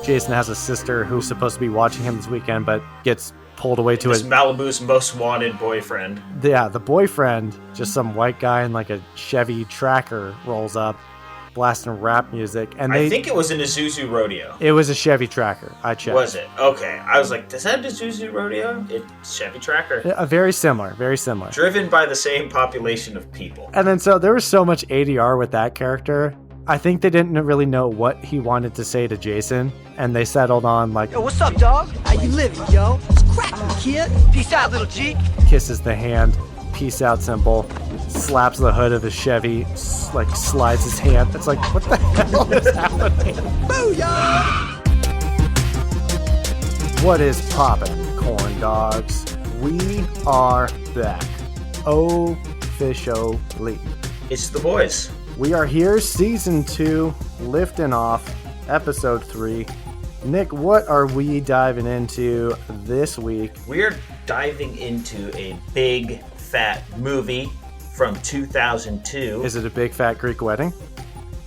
Jason has a sister who's supposed to be watching him this weekend, but gets pulled away to his Malibu's most wanted boyfriend. Yeah, the boyfriend, just some white guy in like a Chevy Tracker, rolls up, blasting rap music. And I think it was an Isuzu Rodeo. It was a Chevy Tracker. I checked. Was it? Okay. I was like, does that have an Isuzu Rodeo? It's Chevy Tracker. Very similar. Very similar. Driven by the same population of people. And then so there was so much ADR with that character. I think they didn't really know what he wanted to say to Jason, and they settled on like, "Yo, what's up, dog? How you living, yo? It's cracking, kid. Peace out, little G." Kisses the hand, peace out symbol, slaps the hood of his Chevy, like slides his hand. It's like, what the hell is happening? Booyah! What is poppin', corn dogs? We are back. Officially. It's the boys. We are here, season 2, lifting off, episode 3. Nick, what are we diving into this week? We are diving into a big, fat movie from 2002. Is it a big, fat Greek wedding?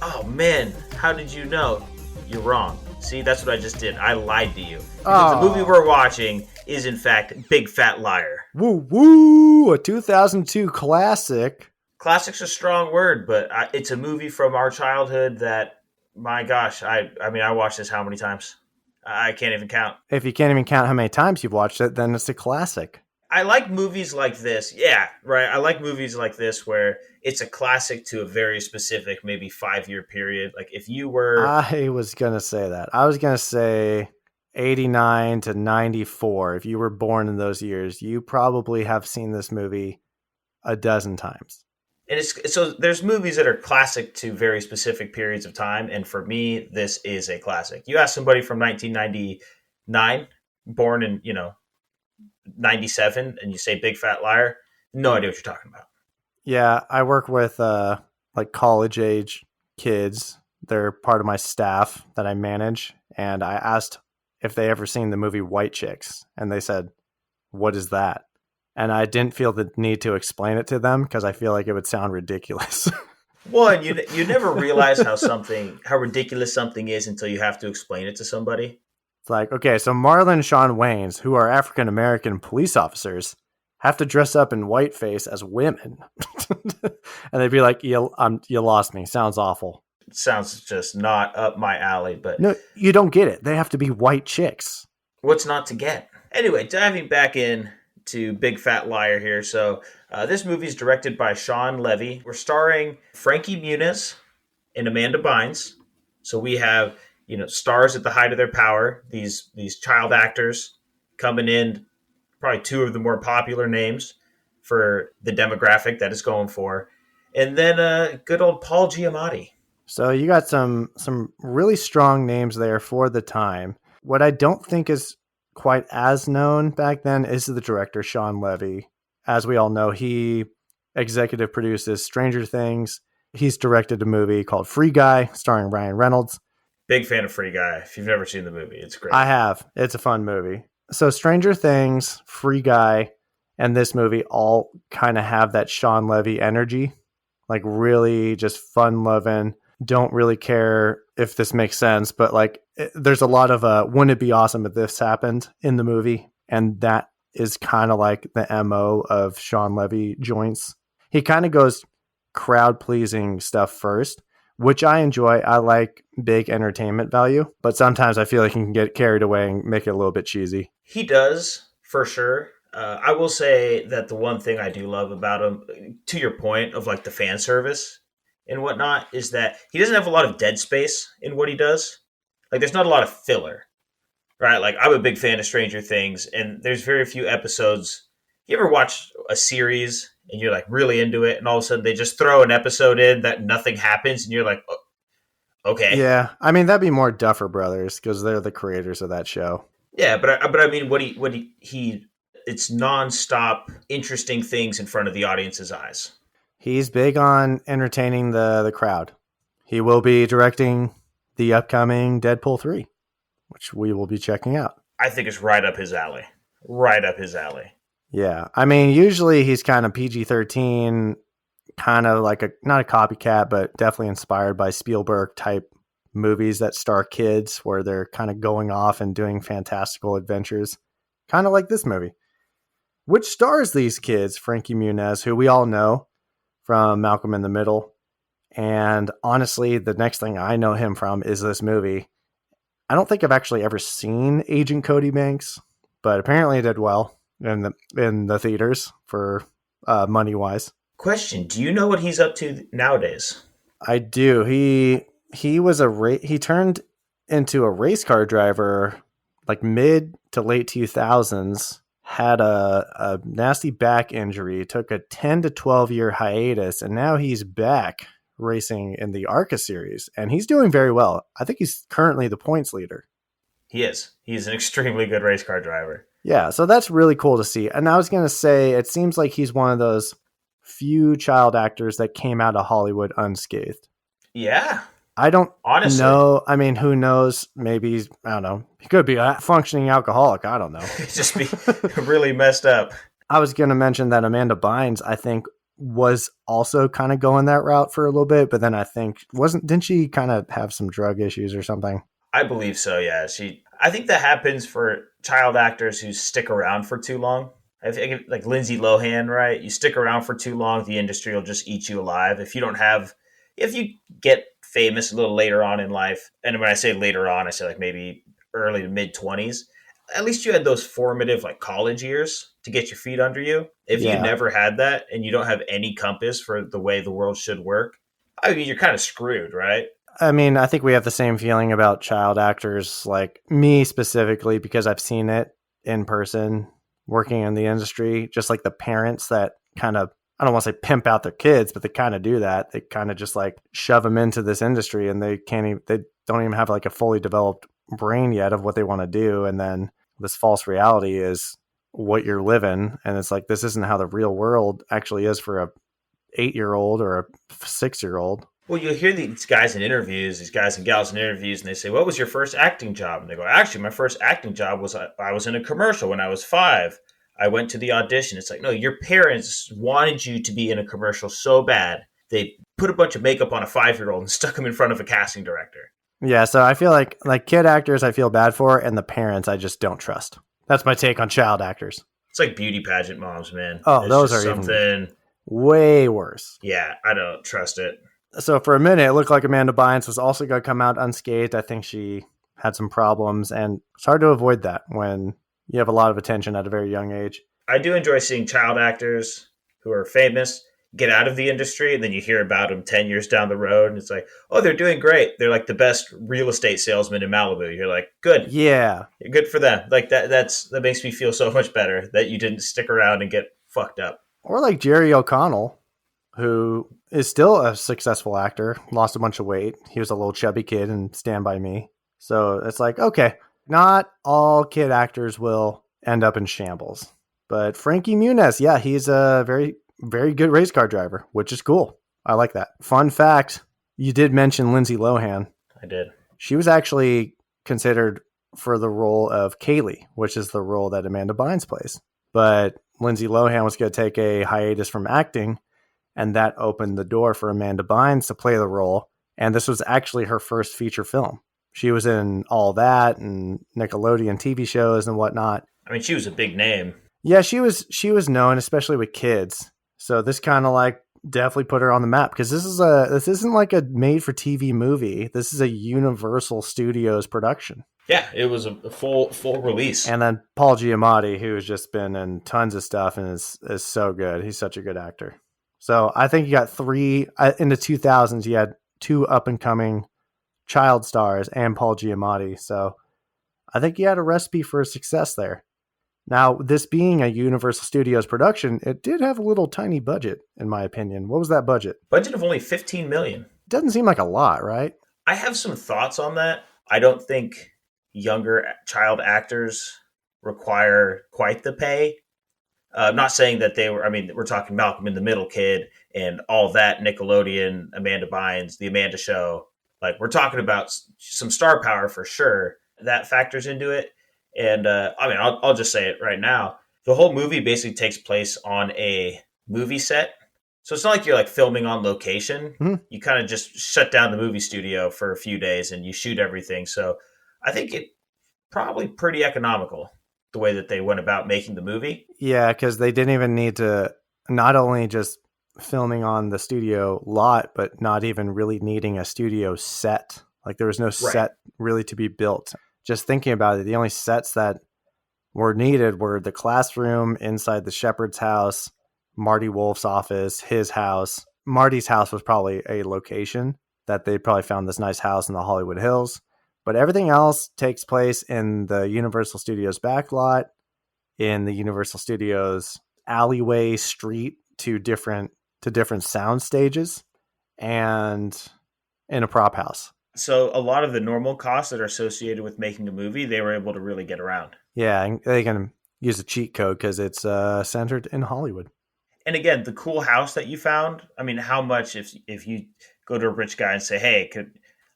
Oh, man. How did you know? You're wrong. See, that's what I just did. I lied to you. Because the movie we're watching is, in fact, Big Fat Liar. Woo, woo! A 2002 classic. Classic's a strong word, but it's a movie from our childhood that, my gosh, I mean, I watched this how many times? I can't even count. If you can't even count how many times you've watched it, then it's a classic. I like movies like this. Yeah, right. I like movies like this where it's a classic to a very specific, maybe 5-year period. Like if you were... I was going to say that. I was going to say 89 to 94. If you were born in those years, you probably have seen this movie a dozen times. And so there's movies that are classic to very specific periods of time. And for me, this is a classic. You ask somebody from 1999, born in, 97, and you say Big Fat Liar, no idea what you're talking about. Yeah, I work with like college age kids. They're part of my staff that I manage. And I asked if they ever seen the movie White Chicks. And they said, "What is that?" And I didn't feel the need to explain it to them because I feel like it would sound ridiculous. One, you never realize how ridiculous something is until you have to explain it to somebody. It's like, okay, so Marlon and Sean Waynes, who are African-American police officers, have to dress up in whiteface as women. And they'd be like, you lost me. Sounds awful. Sounds just not up my alley, but... No, you don't get it. They have to be white chicks. What's not to get? Anyway, diving back in to Big Fat Liar here. So this movie is directed by Sean Levy. We're starring Frankie Muniz and Amanda Bynes. So we have, stars at the height of their power. These child actors coming in, probably 2 of the more popular names for the demographic that it's going for. And then good old Paul Giamatti. So you got some really strong names there for the time. What I don't think is quite as known back then is the director, Sean Levy. As we all know, he executive produces Stranger Things. He's directed a movie called Free Guy, starring Ryan Reynolds. Big fan of Free Guy. If you've never seen the movie, it's great. I have. It's a fun movie. So Stranger Things, Free Guy, and this movie all kind of have that Sean Levy energy. Like really just fun-loving. Don't really care if this makes sense, but like there's a lot of wouldn't it be awesome if this happened in the movie, and that is kind of like the MO of Sean Levy joints. He kind of goes crowd pleasing stuff first, which I enjoy. I like big entertainment value, but sometimes I feel like he can get carried away and make it a little bit cheesy. He does, for sure. I will say that the one thing I do love about him, to your point of like the fan service and whatnot, is that he doesn't have a lot of dead space in what he does. Like there's not a lot of filler, right? Like I'm a big fan of Stranger Things, and there's very few episodes. You ever watch a series and you're like really into it, and all of a sudden they just throw an episode in that nothing happens, and you're like, oh, okay. Yeah, I mean that'd be more Duffer Brothers because they're the creators of that show. Yeah, but I mean, it's nonstop interesting things in front of the audience's eyes. He's big on entertaining the crowd. He will be directing the upcoming Deadpool 3, which we will be checking out. I think it's right up his alley. Right up his alley. Yeah. I mean, usually he's kind of PG-13, kind of like not a copycat, but definitely inspired by Spielberg type movies that star kids where they're kind of going off and doing fantastical adventures, kind of like this movie, which stars these kids, Frankie Muniz, who we all know from Malcolm in the Middle. And honestly, the next thing I know him from is this movie. I don't think I've actually ever seen Agent Cody Banks, but apparently it did well in the theaters for money wise. Question: do you know what he's up to nowadays? I do. He was he turned into a race car driver like mid to late 2000s. Had a nasty back injury, took a 10 to 12 year hiatus, and now he's back racing in the ARCA series, and he's doing very well. I think he's currently the points leader. He is. He's an extremely good race car driver. Yeah, so that's really cool to see. And I was going to say, it seems like he's one of those few child actors that came out of Hollywood unscathed. Yeah. I don't honestly know. I mean, who knows? Maybe, I don't know. He could be a functioning alcoholic. I don't know. Just be really messed up. I was going to mention that Amanda Bynes, I think, was also kind of going that route for a little bit, but then I think didn't she kind of have some drug issues or something? I believe so. Yeah. I think that happens for child actors who stick around for too long. I think like Lindsay Lohan, right? You stick around for too long, the industry will just eat you alive. If you get famous a little later on in life, and when I say later on, I say like maybe early to mid 20s, at least you had those formative like college years to get your feet under you. If you never had that and you don't have any compass for the way the world should work, I mean, you're kind of screwed, right? I mean, I think we have the same feeling about child actors, like me specifically, because I've seen it in person working in the industry, just like the parents that kind of, I don't want to say pimp out their kids, but they kind of do that. They kind of just like shove them into this industry and they don't even have like a fully developed brain yet of what they want to do. And then this false reality is what you're living. And it's like, this isn't how the real world actually is for a 8-year-old or a 6-year-old. Well, you'll hear these guys and gals in interviews, and they say, what was your first acting job? And they go, actually, my first acting job was I was in a commercial when I was 5. I went to the audition. It's like, no, your parents wanted you to be in a commercial so bad. They put a bunch of makeup on a 5-year-old and stuck him in front of a casting director. Yeah, so I feel like kid actors I feel bad for, and the parents I just don't trust. That's my take on child actors. It's like beauty pageant moms, man. Oh, those are something even way worse. Yeah, I don't trust it. So for a minute, it looked like Amanda Bynes was also going to come out unscathed. I think she had some problems, and it's hard to avoid that when you have a lot of attention at a very young age. I do enjoy seeing child actors who are famous get out of the industry, and then you hear about them 10 years down the road, and it's like, oh, they're doing great. They're like the best real estate salesman in Malibu. You're like, good. Yeah. Good for them. Like that makes me feel so much better that you didn't stick around and get fucked up. Or like Jerry O'Connell, who is still a successful actor, lost a bunch of weight. He was a little chubby kid in Stand By Me. So it's like, okay, not all kid actors will end up in shambles. But Frankie Muniz, yeah, he's a very, very good race car driver, which is cool. I like that. Fun fact, you did mention Lindsay Lohan. I did. She was actually considered for the role of Kaylee, which is the role that Amanda Bynes plays. But Lindsay Lohan was going to take a hiatus from acting, and that opened the door for Amanda Bynes to play the role. And this was actually her first feature film. She was in all that and Nickelodeon TV shows and whatnot. I mean, she was a big name. Yeah, she was known, especially with kids. So this kind of like definitely put her on the map, because this isn't like a made for TV movie. This is a Universal Studios production. Yeah, it was a full release. And then Paul Giamatti, who's just been in tons of stuff and is so good. He's such a good actor. So I think you got 3 in the 2000s. You had 2 up and coming child stars and Paul Giamatti. So I think you had a recipe for success there. Now, this being a Universal Studios production, it did have a little tiny budget, in my opinion. What was that budget? Budget of only $15 million. Doesn't seem like a lot, right? I have some thoughts on that. I don't think younger child actors require quite the pay. I'm not saying that we're talking Malcolm in the Middle kid and all that, Nickelodeon, Amanda Bynes, The Amanda Show. Like, we're talking about some star power for sure. That factors into it. And I'll just say it right now. The whole movie basically takes place on a movie set So it's not like you're like filming on location. Mhm. You kind of just shut down the movie studio for a few days and you shoot everything. So I think it probably pretty economical the way that they went about making the movie. Yeah, because they didn't even need to, not only just filming on the studio lot, but not even really needing a studio set. Like there was no Right. set really to be built. Just thinking about it, the only sets that were needed were the classroom inside the shepherd's house, Marty Wolf's office, his house. Marty's house was probably a location that they probably found this nice house in the Hollywood Hills. But everything else takes place in the Universal Studios backlot, in the Universal Studios alleyway street to different sound stages, and in a prop house. So a lot of the normal costs that are associated with making a movie, they were able to really get around. Yeah, and they can use a cheat code because it's centered in Hollywood. And again, the cool house that you found. I mean, how much if you go to a rich guy and say, "Hey,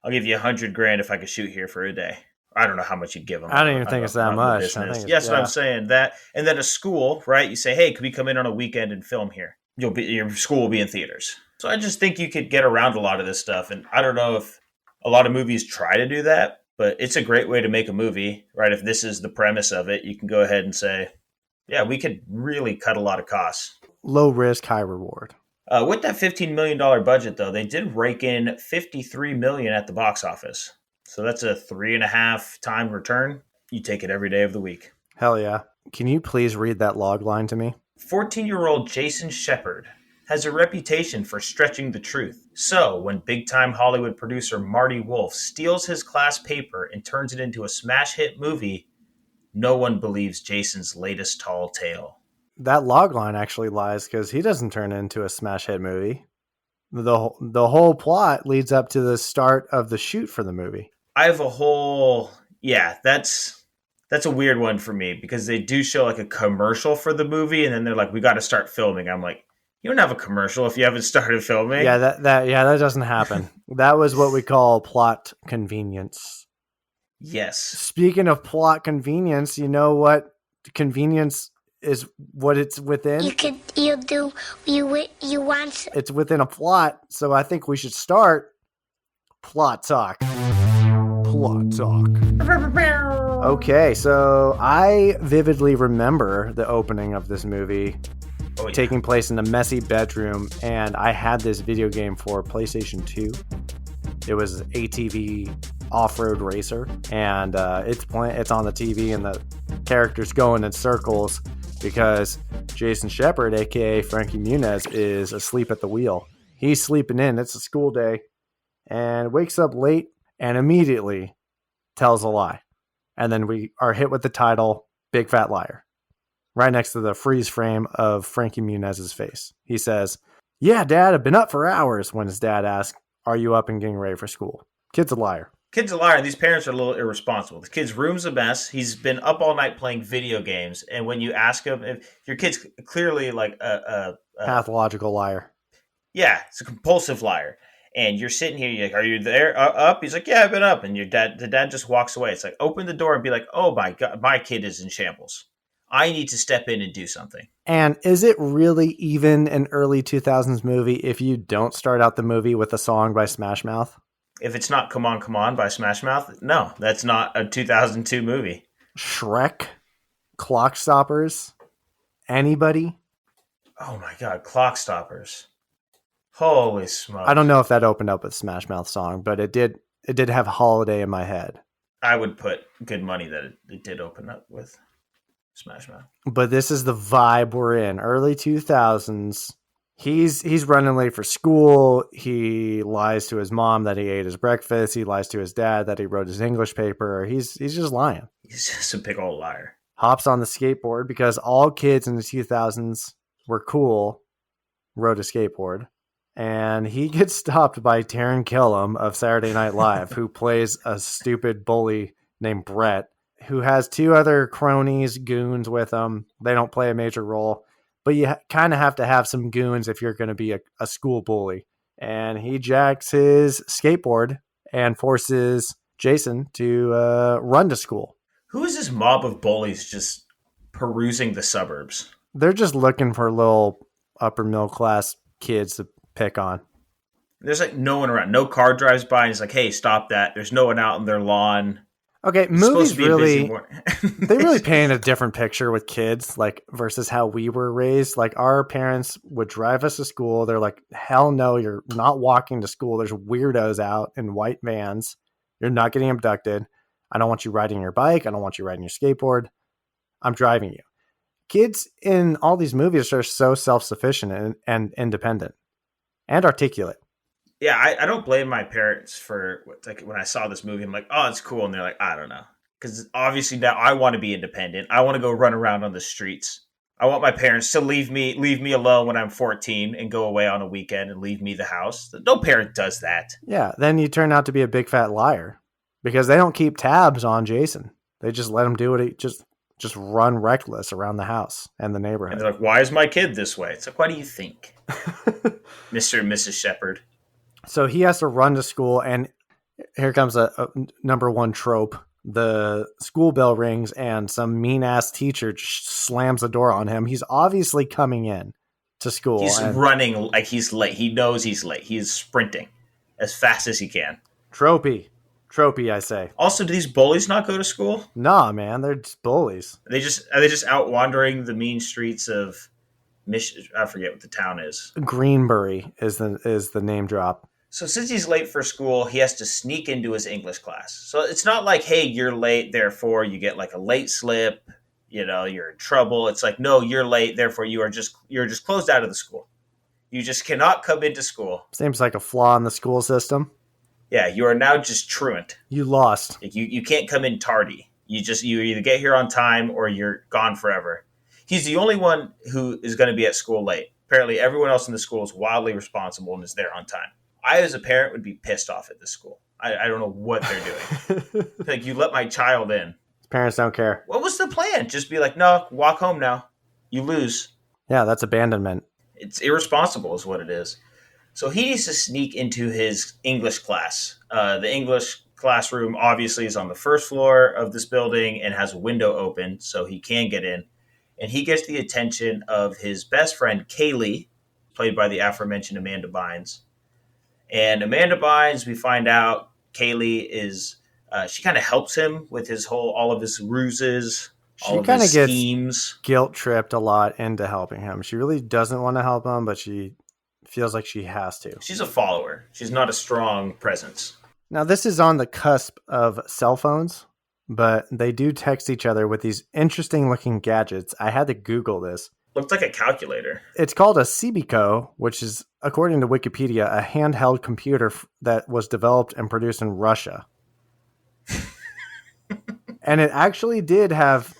I'll give you $100,000 if I could shoot here for a day." I don't know how much you'd give them. I don't even think it's that much. Yes, what I'm saying. That, and then a school, right? You say, "Hey, could we come in on a weekend and film here?" Your school will be in theaters. So I just think you could get around a lot of this stuff. And I don't know if a lot of movies try to do that, but it's a great way to make a movie, right? If this is the premise of it, you can go ahead and say, "Yeah, we could really cut a lot of costs." Low risk, high reward. With that $15 million budget, though, they did rake in $53 million at the box office. So that's a 3.5 time return. You take it every day of the week. Hell yeah. Can you please read that log line to me? 14-year-old Jason Shepard has a reputation for stretching the truth. So when big-time Hollywood producer Marty Wolf steals his class paper and turns it into a smash hit movie, no one believes Jason's latest tall tale. That log line actually lies because he doesn't turn into a smash hit movie. The whole plot leads up to the start of the shoot for the movie. I have a whole... Yeah, that's a weird one for me because they do show like a commercial for the movie and then they're like, we got to start filming. I'm like, you don't have a commercial if you haven't started filming. Yeah, that doesn't happen. That was what we call plot convenience. Yes. Speaking of plot convenience, you know what convenience is, what it's within? You want. It's within a plot, so I think we should start plot talk. Plot talk. Okay, so I vividly remember the opening of this movie taking place in a messy bedroom, and I had this video game for PlayStation 2. It was ATV off-road racer, and it's on the TV, and the character's going in circles because Jason Shepard, aka Frankie Muniz, is asleep at the wheel. He's sleeping in. It's a school day, and wakes up late and immediately tells a lie. And then we are hit with the title, Big Fat Liar, right next to the freeze frame of Frankie Muniz's face. He says, "Yeah, Dad, I've been up for hours," when his dad asks, "Are you up and getting ready for school?" Kid's a liar. Kid's a liar. These parents are a little irresponsible. The kid's room's a mess. He's been up all night playing video games. And when you ask him, if your kid's clearly like a pathological liar. Yeah, it's a compulsive liar. And you're sitting here, you're like, "Are you there? Up?" He's like, "Yeah, I've been up." And the dad just walks away. It's like, open the door and be like, "Oh my God, my kid is in shambles. I need to step in and do something." And is it really even an early 2000s movie if you don't start out the movie with a song by Smash Mouth? If it's not Come On, Come On by Smash Mouth, no, that's not a 2002 movie. Shrek? Clock Stoppers? Anybody? Oh my God, Clock Stoppers. Holy smokes. I don't know if that opened up with Smash Mouth song, but it did have Holiday in my head. I would put good money that it did open up with Smash Mouth. But this is the vibe we're in. Early 2000s. He's running late for school. He lies to his mom that he ate his breakfast. He lies to his dad that he wrote his English paper. He's just lying. He's just a big old liar. Hops on the skateboard because all kids in the 2000s were cool, rode a skateboard. And he gets stopped by Taron Killam of Saturday Night Live, who plays a stupid bully named Brett, who has two other cronies, goons with him. They don't play a major role, but you kind of have to have some goons if you're going to be a school bully. And he jacks his skateboard and forces Jason to run to school. Who is this mob of bullies just perusing the suburbs? They're just looking for little upper middle class kids to pick on. There's like no one around. No car drives by and it's like, hey, stop that. There's no one out in their lawn. Okay, It's supposed movies to be a busy really, morning. they really paint a different picture with kids, like versus how we were raised. Like our parents would drive us to school. They're like, hell no, you're not walking to school. There's weirdos out in white vans. You're not getting abducted. I don't want you riding your bike. I don't want you riding your skateboard. I'm driving you. Kids in all these movies are so self-sufficient and independent and articulate. Yeah, I don't blame my parents for like when I saw this movie, I'm like, oh, it's cool. And they're like, I don't know. Because obviously now I want to be independent. I want to go run around on the streets. I want my parents to leave me alone when I'm 14 and go away on a weekend and leave me the house. No parent does that. Yeah, then you turn out to be a big fat liar because they don't keep tabs on Jason. They just let him do what he just run reckless around the house and the neighborhood. And they're like, why is my kid this way? It's like, what do you think, Mr. and Mrs. Shepherd? So he has to run to school, and here comes a number one trope. The school bell rings, and some mean-ass teacher slams the door on him. He's obviously coming in to school. He's running like he's late. He knows he's late. He is sprinting as fast as he can. Tropey, I say. Also, do these bullies not go to school? Nah, man, they're just bullies. Are they just out wandering the mean streets of I forget what the town is. Greenbury is the name drop. So since he's late for school, he has to sneak into his English class. So it's not like, hey, you're late, therefore you get like a late slip, you're in trouble. It's like, no, you're late, therefore you're just closed out of the school. You just cannot come into school. Seems like a flaw in the school system. Yeah, you are now just truant. You lost. You can't come in tardy. You either get here on time or you're gone forever. He's the only one who is going to be at school late. Apparently everyone else in the school is wildly responsible and is there on time. I, as a parent, would be pissed off at this school. I don't know what they're doing. Like, you let my child in. Parents don't care. What was the plan? Just be like, no, walk home now. You lose. Yeah, that's abandonment. It's irresponsible is what it is. So he needs to sneak into his English class. The English classroom obviously is on the first floor of this building and has a window open so he can get in. And he gets the attention of his best friend, Kaylee, played by the aforementioned Amanda Bynes. And Amanda Bynes, we find out Kaylee is, she kind of helps him with all of his ruses, all of his schemes. Gets guilt tripped a lot into helping him. She really doesn't want to help him, but she feels like she has to. She's a follower. She's not a strong presence. Now, this is on the cusp of cell phones, but they do text each other with these interesting looking gadgets. I had to Google this. Looked like a calculator. It's called a Cibico, which is, according to Wikipedia, a handheld computer that was developed and produced in Russia. And it actually did have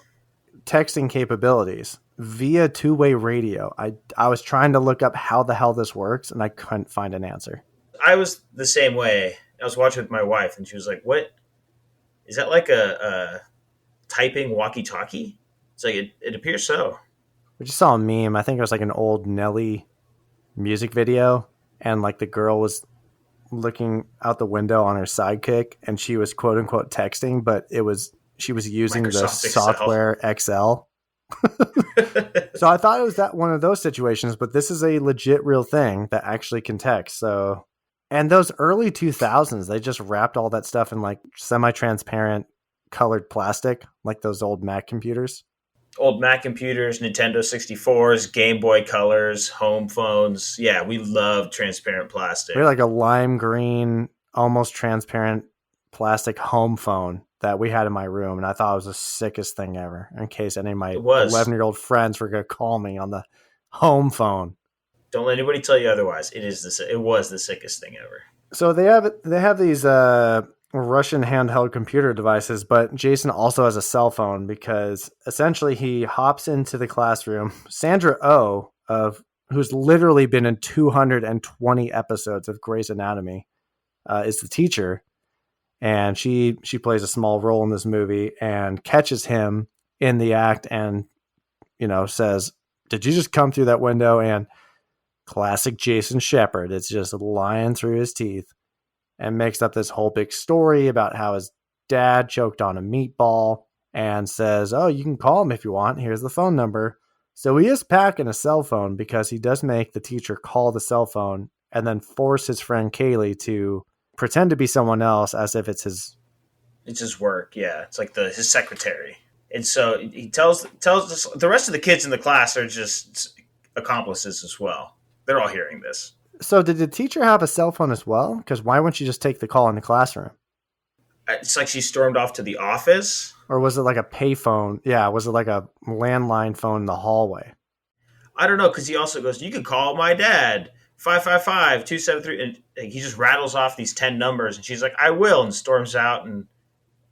texting capabilities via two-way radio. I was trying to look up how the hell this works, and I couldn't find an answer. I was the same way. I was watching with my wife, and she was like, what? Is that like a typing walkie-talkie? It's like, it appears so. We just saw a meme. I think it was like an old Nelly music video, and like the girl was looking out the window on her sidekick, and she was quote unquote texting, but she was using Microsoft the software Excel. So I thought it was one of those situations, but this is a legit real thing that actually can text. So, and those early 2000s, they just wrapped all that stuff in like semi-transparent colored plastic, like those old Mac computers. Old Mac computers, Nintendo 64s, Game Boy Colors, home phones. Yeah, we love transparent plastic. We had like a lime green, almost transparent plastic home phone that we had in my room, and I thought it was the sickest thing ever. In case any of my 11-year-old friends were going to call me on the home phone. Don't let anybody tell you otherwise. It was the sickest thing ever. So they have these Russian handheld computer devices, but Jason also has a cell phone because essentially he hops into the classroom. Sandra Oh, who's literally been in 220 episodes of Grey's Anatomy, is the teacher, and she plays a small role in this movie and catches him in the act and says, "Did you just come through that window?" And classic Jason Shepherd, it's just lying through his teeth. And makes up this whole big story about how his dad choked on a meatball and says, "Oh, you can call him if you want. Here's the phone number." So he is packing a cell phone because he does make the teacher call the cell phone and then force his friend Kaylee to pretend to be someone else as if it's his. It's his work, yeah. It's like his secretary. And so he tells us, the rest of the kids in the class are just accomplices as well. They're all hearing this. So did the teacher have a cell phone as well? Because why wouldn't you just take the call in the classroom? It's like she stormed off to the office. Or was it like a payphone? Yeah, was it like a landline phone in the hallway? I don't know, because he also goes, you can call my dad, 555-273. And he just rattles off these 10 numbers. And she's like, I will, and storms out and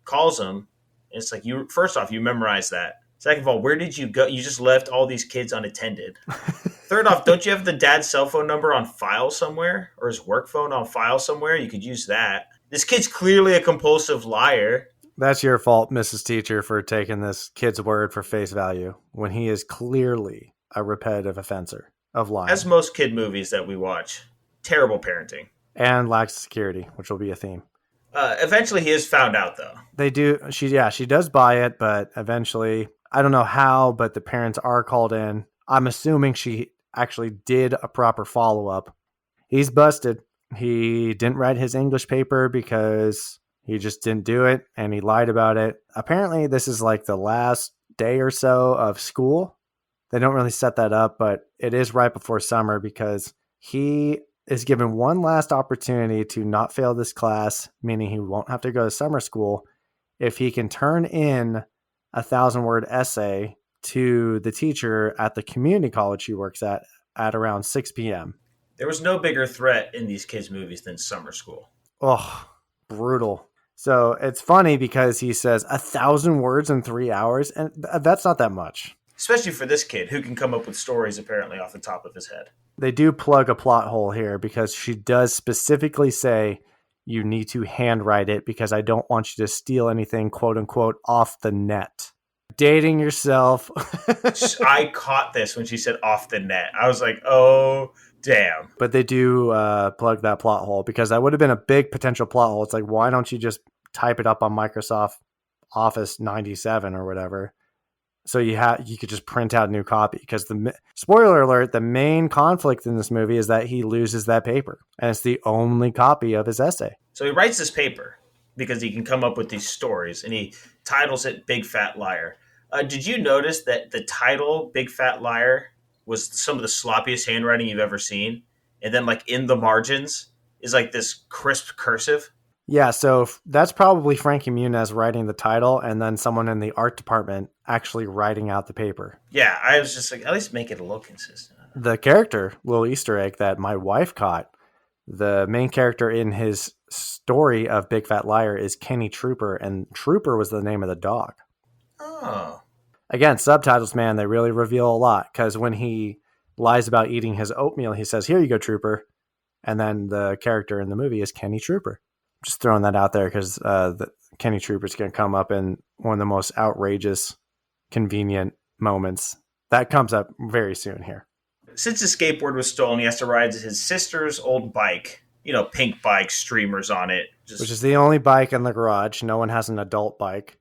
calls him. And it's like, first off, you memorize that. Second of all, where did you go? You just left all these kids unattended. Third off, don't you have the dad's cell phone number on file somewhere? Or his work phone on file somewhere? You could use that. This kid's clearly a compulsive liar. That's your fault, Mrs. Teacher, for taking this kid's word for face value when he is clearly a repetitive offender of lying. As most kid movies that we watch. Terrible parenting. And lacks security, which will be a theme. Eventually he is found out, though. They do. She does buy it, but eventually, I don't know how, but the parents are called in. I'm assuming she actually did a proper follow-up. He's busted. He didn't write his English paper because he just didn't do it, and he lied about it. Apparently, this is like the last day or so of school. They don't really set that up, but it is right before summer because he is given one last opportunity to not fail this class, meaning he won't have to go to summer school, if he can turn in a 1,000-word essay to the teacher at the community college he works at around 6 p.m. There was no bigger threat in these kids' movies than summer school. Oh, brutal. So it's funny because he says 1,000 words in 3 hours, and that's not that much. Especially for this kid who can come up with stories apparently off the top of his head. They do plug a plot hole here because she does specifically say you need to handwrite it because I don't want you to steal anything, quote unquote, off the net. Dating yourself. I caught this when she said off the net. I was like, oh, damn. But they do plug that plot hole because that would have been a big potential plot hole. It's like, why don't you just type it up on Microsoft Office 97 or whatever? So you could just print out a new copy because spoiler alert, the main conflict in this movie is that he loses that paper and it's the only copy of his essay. So he writes this paper because he can come up with these stories and he titles it Big Fat Liar. Did you notice that the title Big Fat Liar was some of the sloppiest handwriting you've ever seen? And then like in the margins is like this crisp cursive. Yeah, so that's probably Frankie Muniz writing the title and then someone in the art department actually writing out the paper. Yeah, I was just like, at least make it a little consistent. The character, little Easter egg that my wife caught, the main character in his story of Big Fat Liar is Kenny Trooper, and Trooper was the name of the dog. Oh. Again, subtitles, man, they really reveal a lot because when he lies about eating his oatmeal, he says, here you go, Trooper. And then the character in the movie is Kenny Trooper. Just throwing that out there because the Kenny Trooper's going to come up in one of the most outrageous, convenient moments. That comes up very soon here. Since his skateboard was stolen, he has to ride his sister's old bike. You know, pink bike, streamers on it. Which is the only bike in the garage. No one has an adult bike.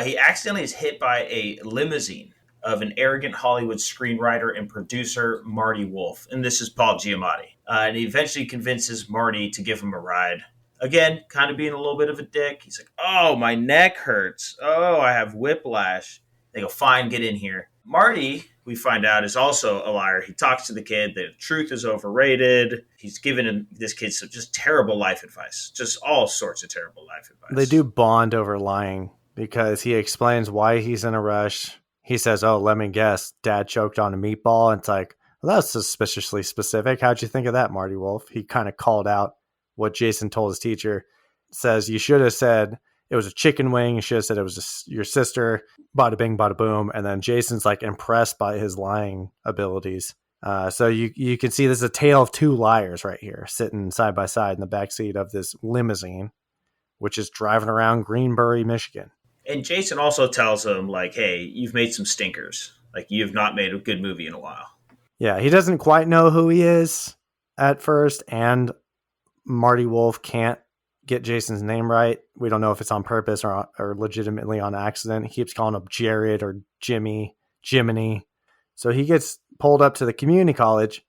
He accidentally is hit by a limousine of an arrogant Hollywood screenwriter and producer, Marty Wolf. And this is Paul Giamatti. And he eventually convinces Marty to give him a ride. Again, kind of being a little bit of a dick. He's like, oh, my neck hurts. Oh, I have whiplash. They go, fine, get in here. Marty, we find out, is also a liar. He talks to the kid that truth is overrated. He's given this kid some just terrible life advice. Just all sorts of terrible life advice. They do bond over lying because he explains why he's in a rush. He says, oh, let me guess, Dad choked on a meatball. And it's like, well, that's suspiciously specific. How'd you think of that, Marty Wolf? He kind of called out what Jason told his teacher. Says, you should have said it was a chicken wing. You should have said it was your sister. Bada bing, bada boom. And then Jason's like impressed by his lying abilities. So you can see there's a tale of two liars right here, sitting side by side in the backseat of this limousine, which is driving around Greenbury, Michigan. And Jason also tells him, like, hey, you've made some stinkers. Like, you've not made a good movie in a while. Yeah, he doesn't quite know who he is at first, and Marty Wolf can't get Jason's name right. We don't know if it's on purpose or legitimately on accident. He keeps calling him Jared or Jimmy, Jiminy. So he gets pulled up to the community college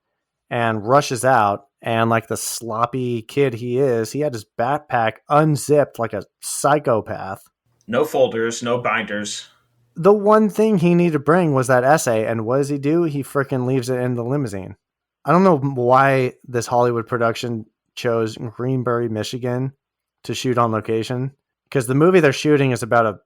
and rushes out. And like the sloppy kid he is, he had his backpack unzipped like a psychopath. No folders, no binders. The one thing he needed to bring was that essay. And what does he do? He freaking leaves it in the limousine. I don't know why this Hollywood production chose Greenbury, Michigan to shoot on location, because the movie they're shooting is about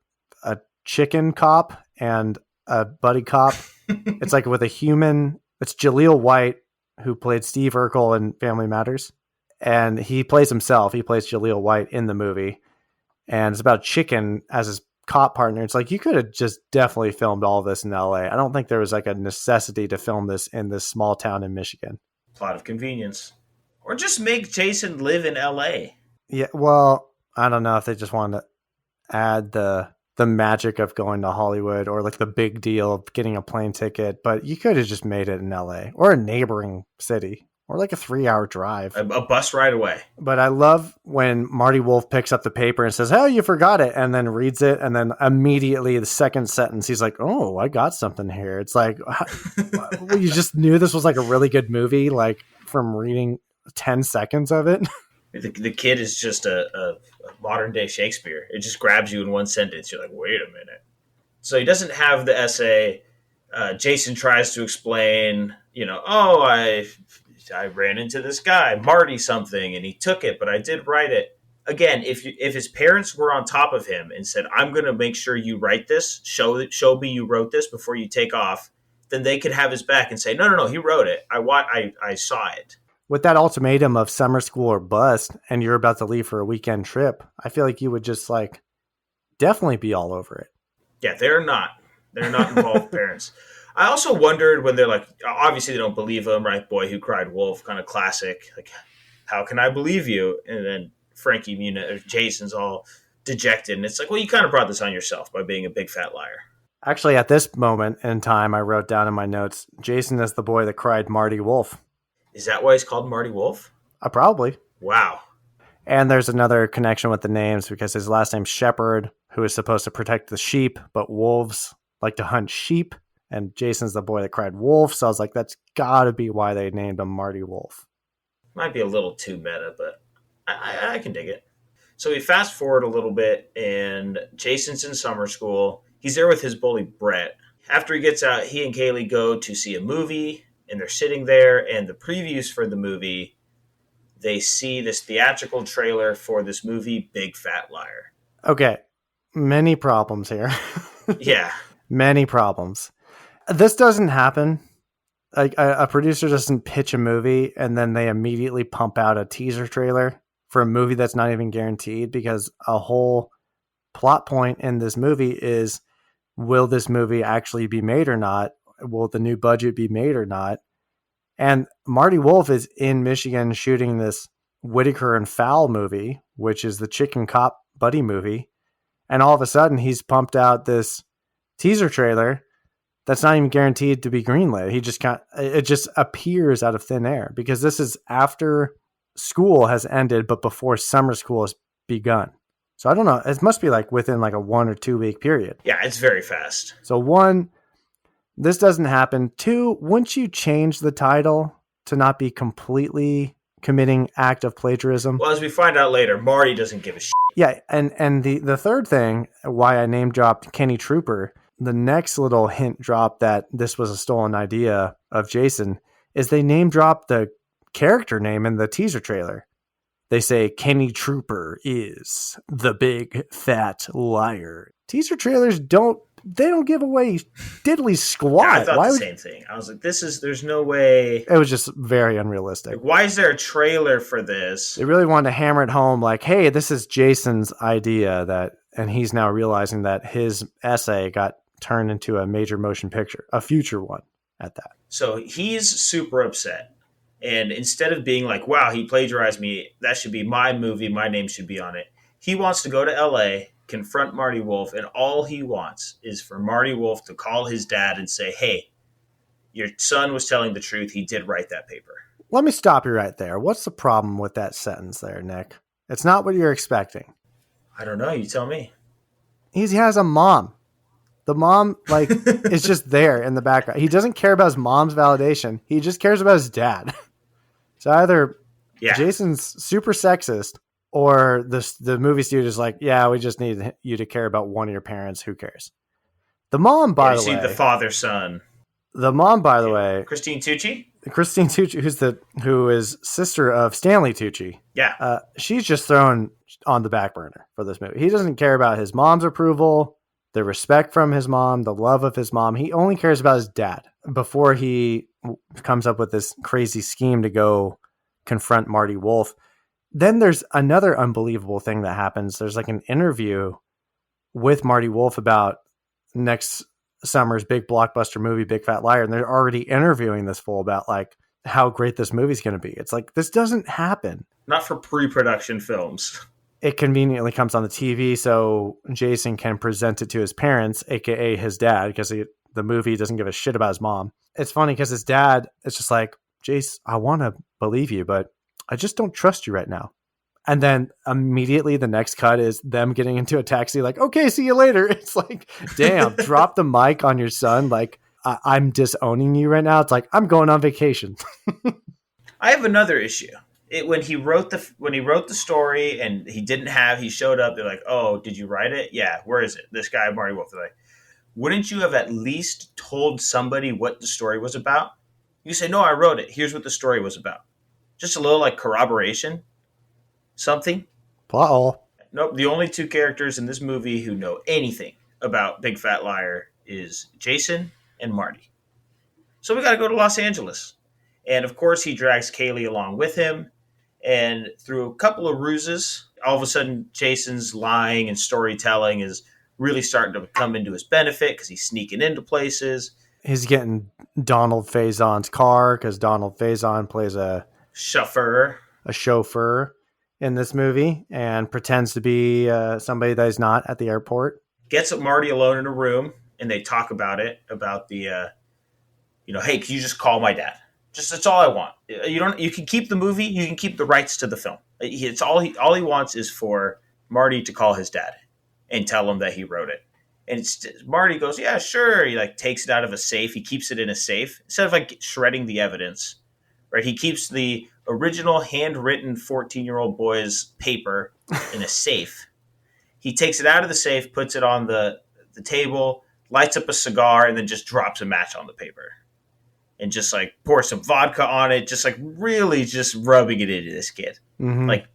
a chicken cop and a buddy cop. It's like with a human. It's Jaleel White, who played Steve Urkel in Family Matters. And he plays himself. He plays Jaleel White in the movie. And it's about chicken as his cop partner. It's like, you could have just definitely filmed all of this in LA. I don't think there was like a necessity to film this in this small town in Michigan. Plot of convenience. Or just make Jason live in LA. Yeah, well, I don't know if they just wanted to add the magic of going to Hollywood or like the big deal of getting a plane ticket, but you could have just made it in LA or a neighboring city or like a 3-hour drive. A bus ride away. But I love when Marty Wolf picks up the paper and says, "Oh, you forgot it," and then reads it, and then immediately the second sentence, he's like, "Oh, I got something here." It's like, you just knew this was like a really good movie, like from reading 10 seconds of it. The kid is just a modern day Shakespeare. It just grabs you in one sentence. You're like, wait a minute. So he doesn't have the essay. Jason tries to explain, I ran into this guy, Marty something, and he took it, but I did write it. Again, if his parents were on top of him and said, I'm going to make sure you write this, show me you wrote this before you take off, then they could have his back and say, no, he wrote it. I saw it. With that ultimatum of summer school or bust, and you're about to leave for a weekend trip, I feel like you would just like definitely be all over it. Yeah, they're not involved parents. I also wondered when they're like, obviously they don't believe him, right? Boy who cried wolf, kind of classic. Like, how can I believe you? And then Frankie, Jason's all dejected. And it's like, well, you kind of brought this on yourself by being a big fat liar. Actually, at this moment in time, I wrote down in my notes, Jason is the boy that cried Marty Wolf. Is that why he's called Marty Wolf? Probably. Wow. And there's another connection with the names because his last name's Shepherd, who is supposed to protect the sheep, but wolves like to hunt sheep. And Jason's the boy that cried wolf. So I was like, that's got to be why they named him Marty Wolf. Might be a little too meta, but I can dig it. So we fast forward a little bit, and Jason's in summer school. He's there with his bully, Brett. After he gets out, he and Kaylee go to see a movie. And they're sitting there, and the previews for the movie, they see this theatrical trailer for this movie, Big Fat Liar. Okay. Many problems here. Yeah. Many problems. This doesn't happen. Like a producer doesn't pitch a movie and then they immediately pump out a teaser trailer for a movie that's not even guaranteed, because a whole plot point in this movie is, will this movie actually be made or not? Will the new budget be made or not? And Marty Wolf is in Michigan shooting this Whitaker and Fowl movie, which is the chicken cop buddy movie. And all of a sudden he's pumped out this teaser trailer that's not even guaranteed to be greenlit. It just appears out of thin air, because this is after school has ended, but before summer school has begun. So I don't know. It must be like within like a 1 or 2 week period. Yeah, it's very fast. So 1, this doesn't happen. 2, wouldn't you change the title to not be completely committing act of plagiarism? Well, as we find out later, Marty doesn't give a shit. Yeah, and the third thing, why I name dropped Kenny Trooper, the next little hint drop that this was a stolen idea of Jason, is they name drop the character name in the teaser trailer. They say Kenny Trooper is the big fat liar. Teaser trailers don't give away diddly squat. Yeah, I thought same thing. I was like, there's no way. It was just very unrealistic. Like, why is there a trailer for this? They really wanted to hammer it home like, hey, this is Jason's idea, and he's now realizing that his essay got turned into a major motion picture, a future one at that. So he's super upset. And instead of being like, wow, he plagiarized me, that should be my movie, my name should be on it, he wants to go to LA, confront Marty Wolf, and all he wants is for Marty Wolf to call his dad and say, hey, your son was telling the truth. He did write that paper. Let me stop you right there. What's the problem with that sentence there, Nick? It's not what you're expecting. I don't know. You tell me. He has a mom. The mom, like, is just there in the background. He doesn't care about his mom's validation. He just cares about his dad. So either Jason's super sexist or the movie studio is like, yeah, we just need you to care about one of your parents. Who cares? The mom, by the way. The father-son. The mom, by the way. Christine Tucci, who is sister of Stanley Tucci. Yeah. She's just thrown on the back burner for this movie. He doesn't care about his mom's approval, the respect from his mom, the love of his mom. He only cares about his dad before he comes up with this crazy scheme to go confront Marty Wolf. Then there's another unbelievable thing that happens. There's like an interview with Marty Wolf about next summer's big blockbuster movie, Big Fat Liar. And they're already interviewing this fool about like how great this movie's going to be. It's like, this doesn't happen. Not for pre-production films. It conveniently comes on the TV so Jason can present it to his parents, aka his dad, because the movie doesn't give a shit about his mom. It's funny because his dad is just like, Jace, I want to believe you, but I just don't trust you right now. And then immediately the next cut is them getting into a taxi like, okay, see you later. It's like, damn, drop the mic on your son. Like, I'm disowning you right now. It's like, I'm going on vacation. I have another issue. When he wrote the story and he showed up, they're like, oh, did you write it? Yeah, where is it? This guy, Marty Wolf. They're like, wouldn't you have at least told somebody what the story was about? You say, no, I wrote it. Here's what the story was about. Just a little like corroboration. Something. Plot hole. Nope. The only two characters in this movie who know anything about Big Fat Liar is Jason and Marty. So we got to go to Los Angeles. And of course, he drags Kaylee along with him. And through a couple of ruses, all of a sudden, Jason's lying and storytelling is really starting to come into his benefit because he's sneaking into places. He's getting Donald Faison's car because Donald Faison plays a chauffeur in this movie and pretends to be somebody that is not at the airport. Gets Marty alone in a room and they talk about it, about the, hey, can you just call my dad? Just that's all I want. You can keep the movie. You can keep the rights to the film. It's all he wants is for Marty to call his dad and tell him that he wrote it. And Marty goes, yeah, sure. He like takes it out of a safe. He keeps it in a safe instead of like shredding the evidence. Right? He keeps the original handwritten 14-year-old boy's paper in a safe. He takes it out of the safe, puts it on the table, lights up a cigar, and then just drops a match on the paper. And just like pour some vodka on it, just like really just rubbing it into this kid. Mm-hmm. Like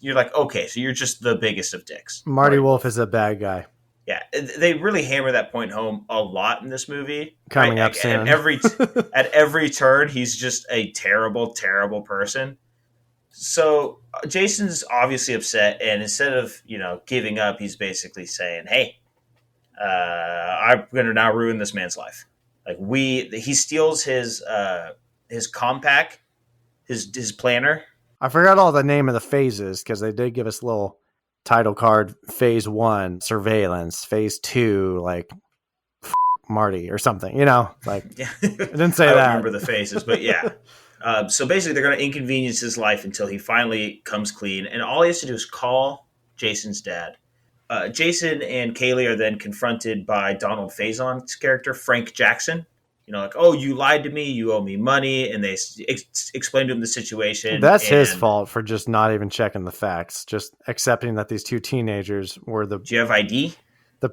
you're like, okay, so you're just the biggest of dicks. Marty Wolf is a bad guy. Yeah, they really hammer that point home a lot in this movie. Coming up soon. At every turn, he's just a terrible, terrible person. So Jason's obviously upset, and instead of giving up, he's basically saying, "Hey, I'm going to now ruin this man's life." Like he steals his compact, his planner. I forgot all the name of the phases because they did give us a little title card. Phase 1, surveillance. Phase 2, like Marty or something. Like yeah. I didn't say I don't that. remember the phases, but yeah. So basically, they're going to inconvenience his life until he finally comes clean, and all he has to do is call Jason's dad. Jason and Kaylee are then confronted by Donald Faison's character, Frank Jackson. Like, oh, you lied to me, you owe me money, and they explain to him the situation. That's his fault for just not even checking the facts, just accepting that these two teenagers were the. Do you have ID? The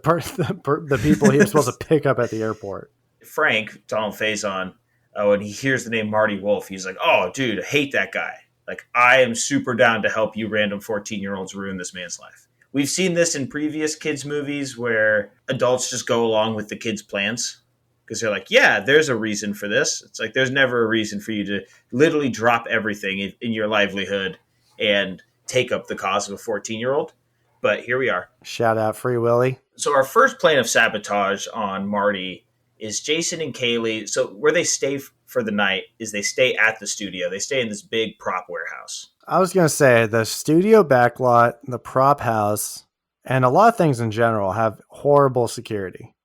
people he was supposed to pick up at the airport. Frank, Donald Faison, when he hears the name Marty Wolf, he's like, oh, dude, I hate that guy. Like, I am super down to help you random 14-year-olds ruin this man's life. We've seen this in previous kids' movies where adults just go along with the kids' plans because they're like, yeah, there's a reason for this. It's like there's never a reason for you to literally drop everything in your livelihood and take up the cause of a 14-year-old. But here we are. Shout out Free Willy. So our first plan of sabotage on Marty is Jason and Kaylee. So where they stay for the night is they stay at the studio. They stay in this big prop warehouse. I was going to say the studio backlot, the prop house, and a lot of things in general have horrible security.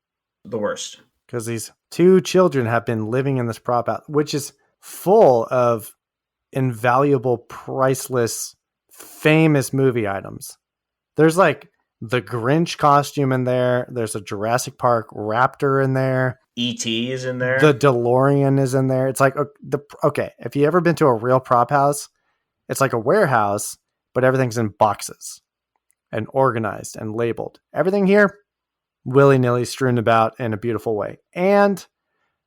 The worst. Because these two children have been living in this prop house, which is full of invaluable, priceless, famous movie items. There's like the Grinch costume in there. There's a Jurassic Park raptor in there. E.T. is in there. The DeLorean is in there. It's like, okay, if you ever been to a real prop house, it's like a warehouse, but everything's in boxes and organized and labeled. Everything here, willy-nilly strewn about in a beautiful way. And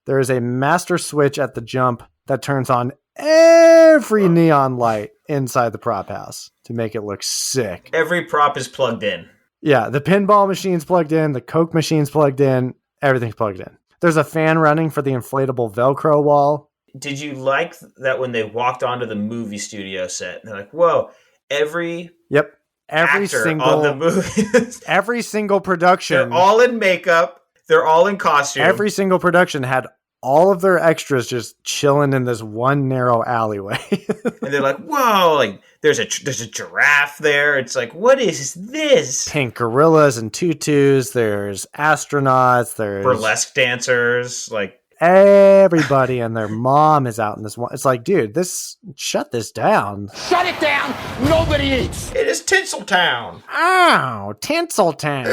there is a master switch at the jump that turns on every neon light inside the prop house to make it look sick. Every prop is plugged in. Yeah, the pinball machine's plugged in, the Coke machine's plugged in, everything's plugged in. There's a fan running for the inflatable Velcro wall. Did you like that when they walked onto the movie studio set? They're like, whoa, every actor single on the movie. every single production. They're all in makeup. They're all in costume. Every single production had all of their extras just chilling in this one narrow alleyway. And they're like, whoa, like there's a giraffe there. It's like, what is this? Pink gorillas and tutus. There's astronauts. There's Burlesque dancers. Like everybody and their mom is out in this one. It's like, dude, shut this down. Shut it down! Nobody eats! it is Tinseltown. Ow, Tinseltown.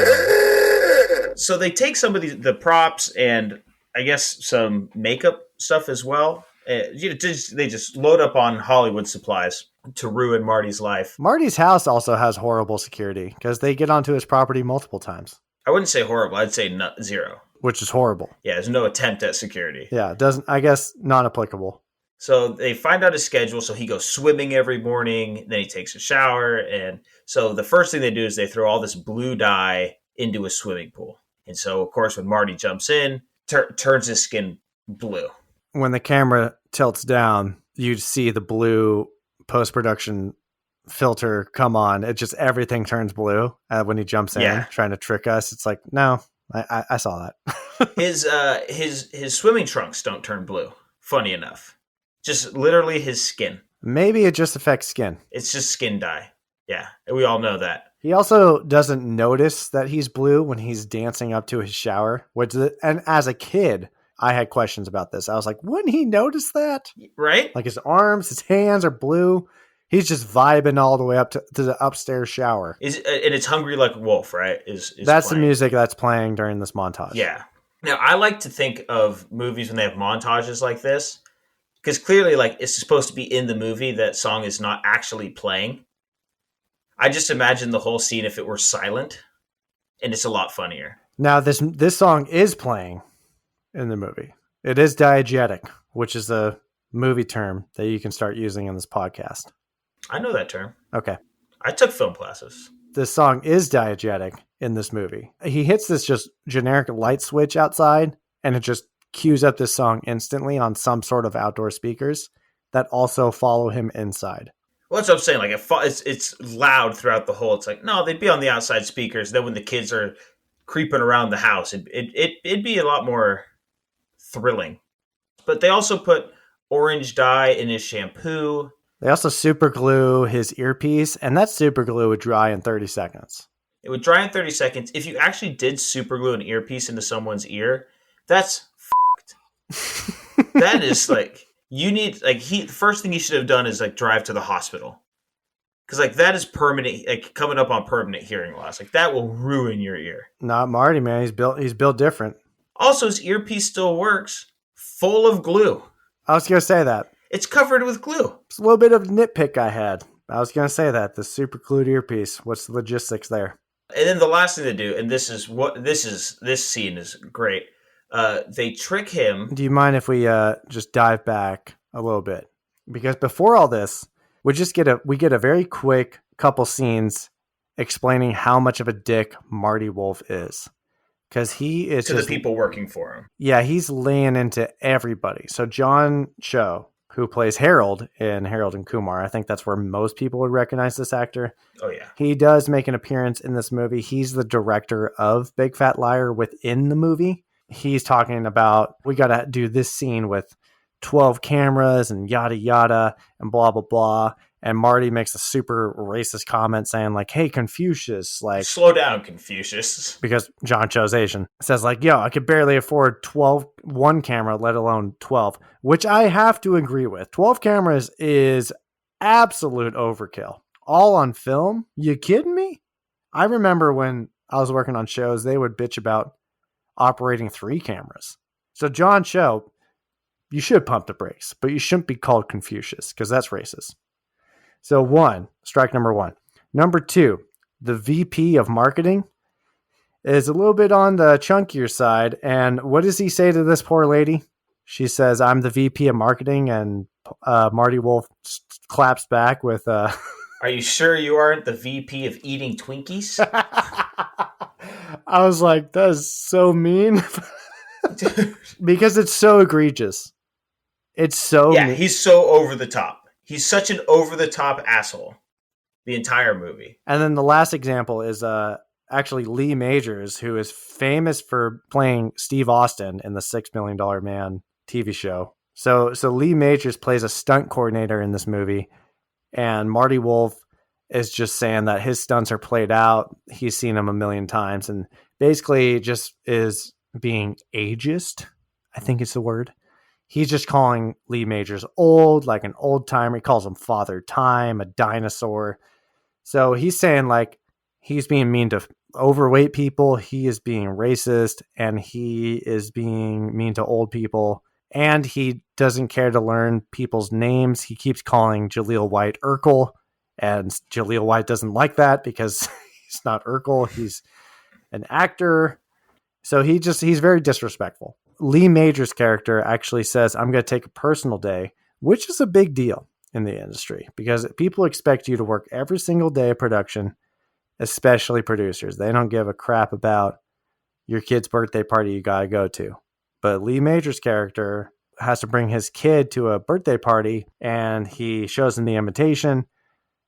So they take some of the props and I guess some makeup stuff as well. They just load up on Hollywood supplies to ruin Marty's life. Marty's house also has horrible security because they get onto his property multiple times. I wouldn't say horrible. I'd say zero. Which is horrible. Yeah, there's no attempt at security. Yeah, it doesn't. I guess not applicable. So they find out his schedule. So he goes swimming every morning. Then he takes a shower. And so the first thing they do is they throw all this blue dye into a swimming pool. And so, of course, when Marty jumps in, turns his skin blue. When the camera tilts down, you see the blue post-production filter come on. It just, everything turns blue when he jumps in, trying to trick us. It's like, no, I saw that. His swimming trunks don't turn blue, funny enough. Just literally his skin. Maybe it just affects skin. It's just skin dye. Yeah, we all know that. He also doesn't notice that he's blue when he's dancing up to his shower. And as a kid, I had questions about this. I was like, wouldn't he notice that? Right? Like his arms, his hands are blue. He's just vibing all the way up to the upstairs shower. And it's Hungry Like a Wolf, right? That's playing. The music that's playing during this montage. Yeah. Now, I like to think of movies when they have montages like this, because clearly, like, it's supposed to be in the movie. That song is not actually playing. I just imagine the whole scene if it were silent, and it's a lot funnier. Now, this song is playing in the movie. It is diegetic, which is a movie term that you can start using in this podcast. I know that term. Okay. I took film classes. This song is diegetic in this movie. He hits this just generic light switch outside, and it just cues up this song instantly on some sort of outdoor speakers that also follow him inside. Well, that's what I'm saying. Like it's loud throughout the whole. It's like, no, they'd be on the outside speakers. Then when the kids are creeping around the house, it'd be a lot more thrilling. But they also put orange dye in his shampoo. They also super glue his earpiece, and that super glue would dry in 30 seconds. It would dry in 30 seconds. If you actually did super glue an earpiece into someone's ear, that's fucked. That is like, you need, like, the first thing he should have done is like drive to the hospital. Because like that is permanent, like coming up on permanent hearing loss. Like that will ruin your ear. Not Marty, man. He's built different. Also, his earpiece still works, full of glue. I was going to say that. It's covered with glue. It's a little bit of a nitpick I had. I was going to say that. The super glued earpiece. What's the logistics there? And then the last thing they do, and this scene is great. They trick him. Do you mind if we just dive back a little bit? Because before all this, we get a very quick couple scenes explaining how much of a dick Marty Wolf is. Because he is to the people working for him. Yeah, he's laying into everybody. So John Cho, who plays Harold in Harold and Kumar, I think that's where most people would recognize this actor. Oh, yeah. He does make an appearance in this movie. He's the director of Big Fat Liar within the movie. He's talking about, we got to do this scene with 12 cameras and yada, yada, and blah, blah, blah. And Marty makes a super racist comment saying like, hey, Confucius, like, slow down, Confucius. Because John Cho's Asian. Says like, yo, I could barely afford one camera, let alone 12, which I have to agree with. 12 cameras is absolute overkill. All on film? You kidding me? I remember when I was working on shows, they would bitch about operating 3 cameras. So John Cho, you should pump the brakes, but you shouldn't be called Confucius because that's racist. So strike number 1. Number 2, the VP of marketing is a little bit on the chunkier side. And what does he say to this poor lady? She says, I'm the VP of marketing. And Marty Wolf claps back with, Are you sure you aren't the VP of eating Twinkies? I was like, that is so mean. Because it's so egregious. It's so mean. He's so over the top. He's such an over the top asshole. The entire movie. And then the last example is actually Lee Majors, who is famous for playing Steve Austin in the $6 Million Man TV show. So Lee Majors plays a stunt coordinator in this movie, and Marty Wolf is just saying that his stunts are played out. He's seen them a million times, and basically just is being ageist, I think it's the word. He's just calling Lee Majors old, like an old timer. He calls him Father Time, a dinosaur. So he's saying like he's being mean to overweight people. He is being racist, and he is being mean to old people. And he doesn't care to learn people's names. He keeps calling Jaleel White Urkel, and Jaleel White doesn't like that because he's not Urkel. He's an actor. So he's very disrespectful. Lee Majors' character actually says, I'm going to take a personal day, which is a big deal in the industry because people expect you to work every single day of production, especially producers. They don't give a crap about your kid's birthday party you got to go to. But Lee Majors' character has to bring his kid to a birthday party, and he shows him the invitation,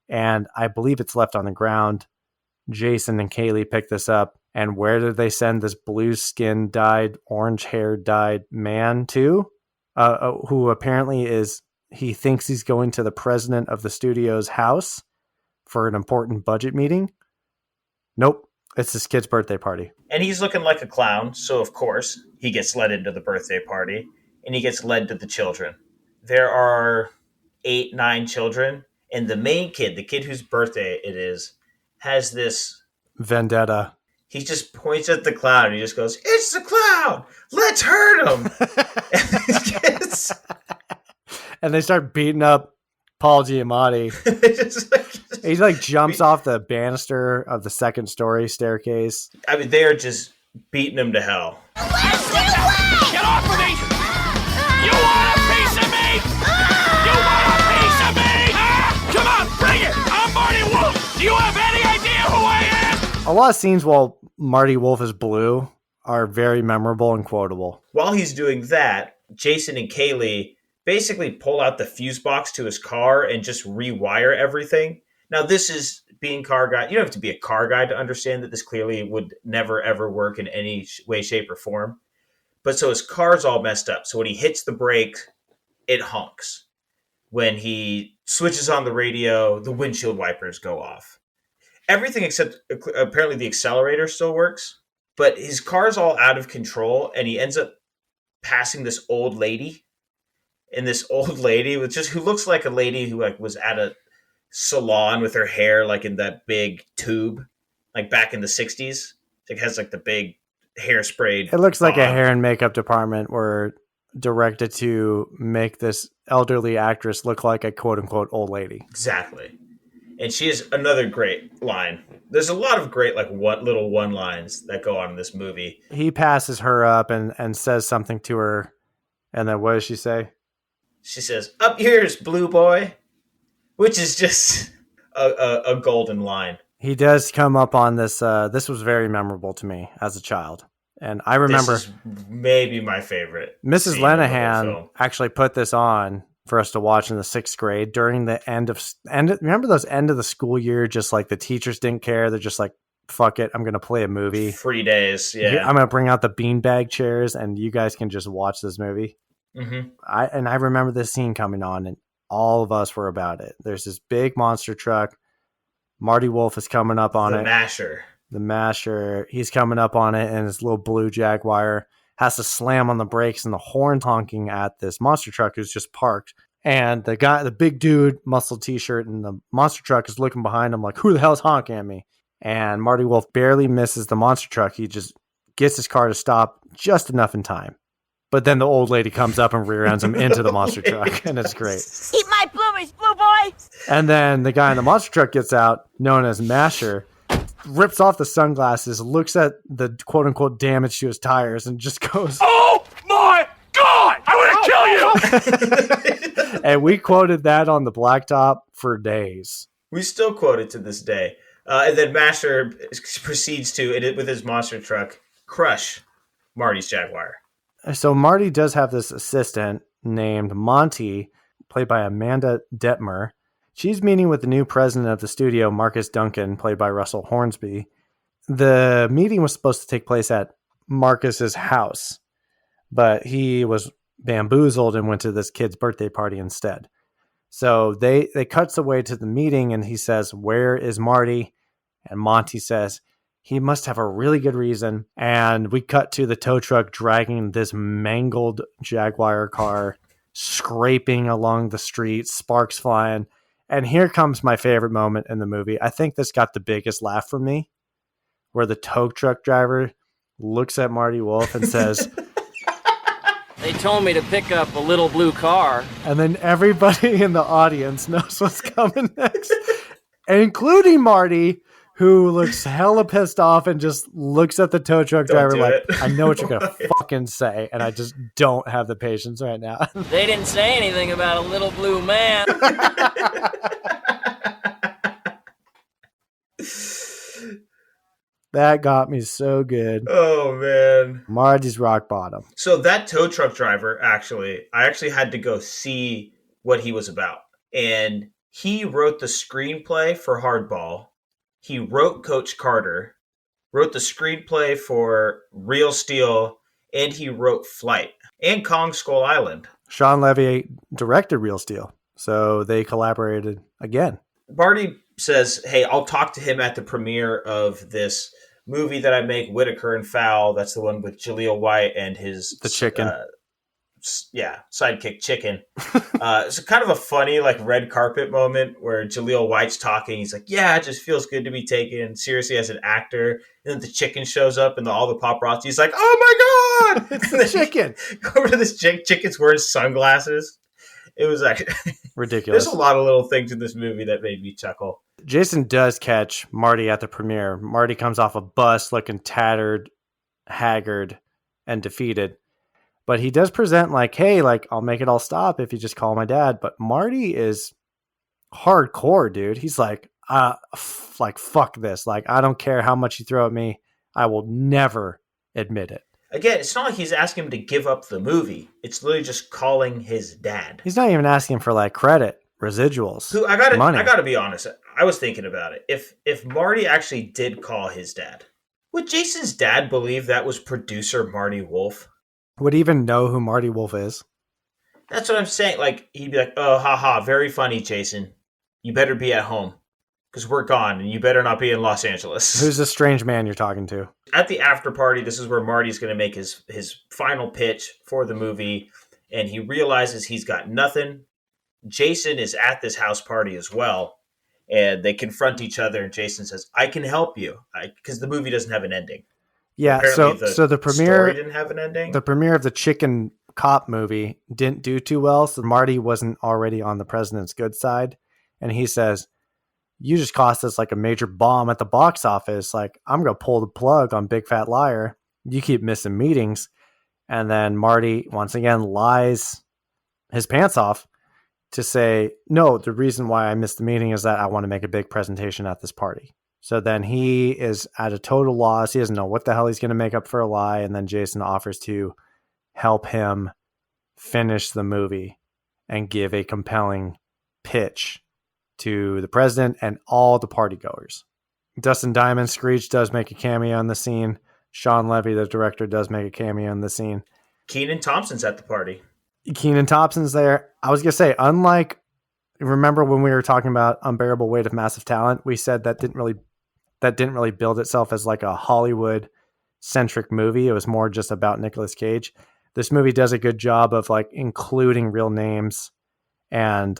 and I believe it's left on the ground. Jason and Kaylee pick this up, and where did they send this blue-skin dyed, orange-haired dyed man to? Who apparently he thinks he's going to the president of the studio's house for an important budget meeting. Nope. It's his kid's birthday party. And he's looking like a clown, so of course he gets led into the birthday party, and he gets led to the children. There are 8, 9 children, and the main kid, the kid whose birthday it is, has this vendetta. He just points at the clown, and he just goes, "It's the clown! Let's hurt him!" And they start beating up Paul Giamatti. He like jumps off the banister of the second story staircase. I mean, they are just beating him to hell. Get off of me! You want a piece of me? You want a piece of me? Come on, bring it! I'm Marty Wolf! Do you have any idea who I am? A lot of scenes while Marty Wolf is blue are very memorable and quotable. While he's doing that, Jason and Kaylee basically pull out the fuse box to his car and just rewire everything. Now, this is being car guy. You don't have to be a car guy to understand that this clearly would never, ever work in any way, shape, or form. But so his car's all messed up. So when he hits the brake, it honks. When he switches on the radio, the windshield wipers go off. Everything except apparently the accelerator still works. But his car's all out of control, and he ends up passing this old lady. And this old lady who looks like a lady who was at a salon with her hair like in that big tube, like back in the 60s. It has like the big hairspray. It looks like a hair and makeup department were directed to make this elderly actress look like a quote unquote old lady. Exactly. And she has another great line. There's a lot of great little one lines that go on in this movie. He passes her up and says something to her. And then what does she say? She says, "Up yours, blue boy," which is just a golden line. He does come up on this. This was very memorable to me as a child. And I remember this is maybe my favorite. Mrs. Lenahan actually put this on for us to watch in the 6th grade during the remember those end of the school year, just like the teachers didn't care. They're just like, fuck it, I'm going to play a movie. Free days, yeah. I'm going to bring out the beanbag chairs and you guys can just watch this movie. Mm-hmm. I remember this scene coming on and all of us were about it. There's this big monster truck. Marty Wolf is coming up on it. The Masher. He's coming up on it, and his little blue Jaguar has to slam on the brakes, and the horn honking at this monster truck who's just parked. And the big dude, muscle t-shirt, and the monster truck is looking behind him like, who the hell's honking at me? and Marty Wolf barely misses the monster truck. He just gets his car to stop just enough in time. But then the old lady comes up and rear ends him into the monster truck, and it's great. Eat my bloomies, blue boy! And then the guy in the monster truck gets out, known as Masher, rips off the sunglasses, looks at the quote-unquote damage to his tires, and just goes, Oh my God! I want to kill you! and we quoted that on the blacktop for days. We still quote it to this day. And then Masher proceeds to, with his monster truck, crush Marty's Jaguar. So Marty does have this assistant named Monty, played by Amanda Detmer. She's meeting with the new president of the studio, Marcus Duncan, played by Russell Hornsby. The meeting was supposed to take place at Marcus's house, but he was bamboozled and went to this kid's birthday party instead. So they cuts away to the meeting, and he says, "Where is Marty?" And Monty says, "He must have a really good reason." And we cut to the tow truck dragging this mangled Jaguar car, scraping along the street, sparks flying. And here comes my favorite moment in the movie. I think this got the biggest laugh from me, where the tow truck driver looks at Marty Wolf and says, They told me to pick up a little blue car. and then everybody in the audience knows what's coming next, including Marty, who looks hella pissed off and just looks at the tow truck driver like, I know what you're going to fucking say, and I just don't have the patience right now. They didn't say anything about a little blue man. That got me so good. Oh, man. Marty's rock bottom. So that tow truck driver, I actually had to go see what he was about. And he wrote the screenplay for Hardball. He wrote Coach Carter, wrote the screenplay for Real Steel, and he wrote Flight and Kong Skull Island. Sean Levy directed Real Steel, so they collaborated again. Marty says, hey, I'll talk to him at the premiere of this movie that I make, Whitaker and Fowl. That's the one with Jaleel White and his... The chicken. Sidekick Chicken. It's kind of a funny, like, red carpet moment where Jaleel White's talking. He's like, yeah, it just feels good to be taken seriously as an actor. And then the chicken shows up and all the paparazzi's like, oh my God! It's the chicken. Go over to this chicken's wearing sunglasses. It was actually ridiculous. There's a lot of little things in this movie that made me chuckle. Jason does catch Marty at the premiere. Marty comes off a bus looking tattered, haggard, and defeated. But he does present like, hey, like, I'll make it all stop if you just call my dad. But Marty is hardcore, dude. He's like, fuck this. Like, I don't care how much you throw at me. I will never admit it. Again, it's not like he's asking him to give up the movie. It's literally just calling his dad. He's not even asking for like credit, residuals, money. I gotta be honest. I was thinking about it. If Marty actually did call his dad, would Jason's dad believe that was producer Marty Wolf? Would he even know who Marty Wolf is? That's what I'm saying. Like, he'd be like, oh, haha, very funny, Jason. You better be at home because we're gone and you better not be in Los Angeles. Who's the strange man you're talking to? At the after party, this is where Marty's going to make his final pitch for the movie, and he realizes he's got nothing. Jason is at this house party as well, and they confront each other, and Jason says, I can help you, because the movie doesn't have an ending. Yeah, Apparently so the premiere story didn't have an ending. The premiere of the Chicken Cop movie didn't do too well, so Marty wasn't already on the president's good side, and he says, you just cost us like a major bomb at the box office. Like, I'm going to pull the plug on Big Fat Liar. You keep missing meetings. And then Marty, once again, lies his pants off to say, no, the reason why I missed the meeting is that I want to make a big presentation at this party. So then he is at a total loss. He doesn't know what the hell he's going to make up for a lie. And then Jason offers to help him finish the movie and give a compelling pitch to the president and all the party goers. Dustin Diamond Screech does make a cameo in the scene. Sean Levy, the director, does make a cameo in the scene. Kenan Thompson's at the party. Kenan Thompson's there. I was going to say, unlike, remember when we were talking about Unbearable Weight of Massive Talent, we said that didn't really build itself as like a Hollywood centric movie. It was more just about Nicolas Cage. This movie does a good job of like including real names and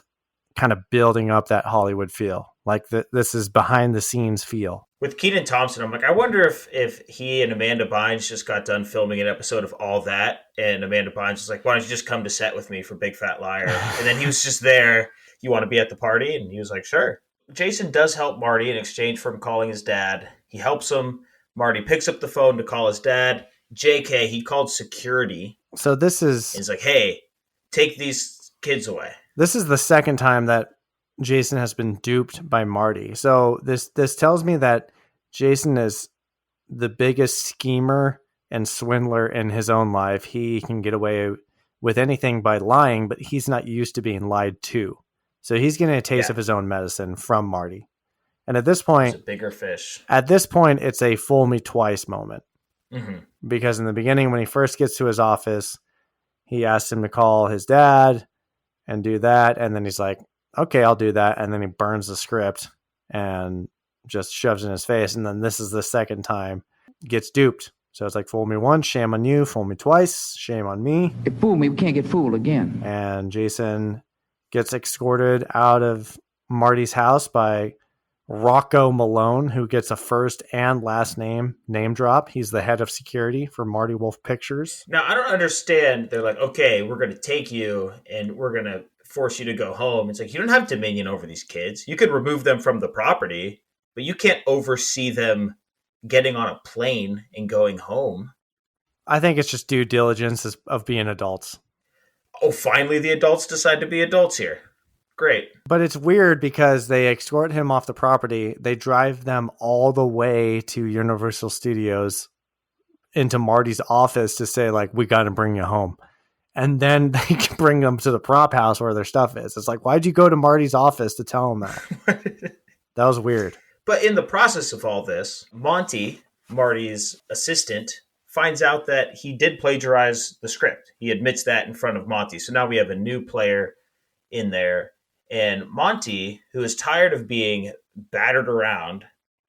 kind of building up that Hollywood feel. Like this is behind the scenes feel. With Kenan Thompson, I'm like, I wonder if he and Amanda Bynes just got done filming an episode of All That, and Amanda Bynes was like, why don't you just come to set with me for Big Fat Liar? And then he was just there, you want to be at the party? And he was like, sure. Jason does help Marty in exchange for him calling his dad. He helps him. Marty picks up the phone to call his dad. JK, he called security. So this is... He's like, hey, take these kids away. This is the second time that Jason has been duped by Marty. So this tells me that Jason is the biggest schemer and swindler in his own life. He can get away with anything by lying, but he's not used to being lied to. So he's getting a taste of his own medicine from Marty. And at this point, it's a bigger fish. At this point, it's a fool me twice moment. Mm-hmm. Because in the beginning, when he first gets to his office, he asks him to call his dad and do that. And then he's like, okay, I'll do that. And then he burns the script and just shoves it in his face. And then this is the second time gets duped. So it's like, fool me once, shame on you. Fool me twice, shame on me. You fooled me, we can't get fooled again. And Jason gets escorted out of Marty's house by Rocco Malone, who gets a first and last name drop. He's the head of security for Marty Wolf Pictures. Now, I don't understand. They're like, okay, we're going to take you and we're going to force you to go home. It's like, you don't have dominion over these kids. You could remove them from the property, but you can't oversee them getting on a plane and going home. I think it's just due diligence of being adults. Oh, finally the adults decide to be adults here. Great. But it's weird because they escort him off the property. They drive them all the way to Universal Studios into Marty's office to say, like, we got to bring you home. And then they can bring them to the prop house where their stuff is. It's like, why'd you go to Marty's office to tell him that? That was weird. But in the process of all this, Monty, Marty's assistant, finds out that he did plagiarize the script. He admits that in front of Monty. So now we have a new player in there. And Monty, who is tired of being battered around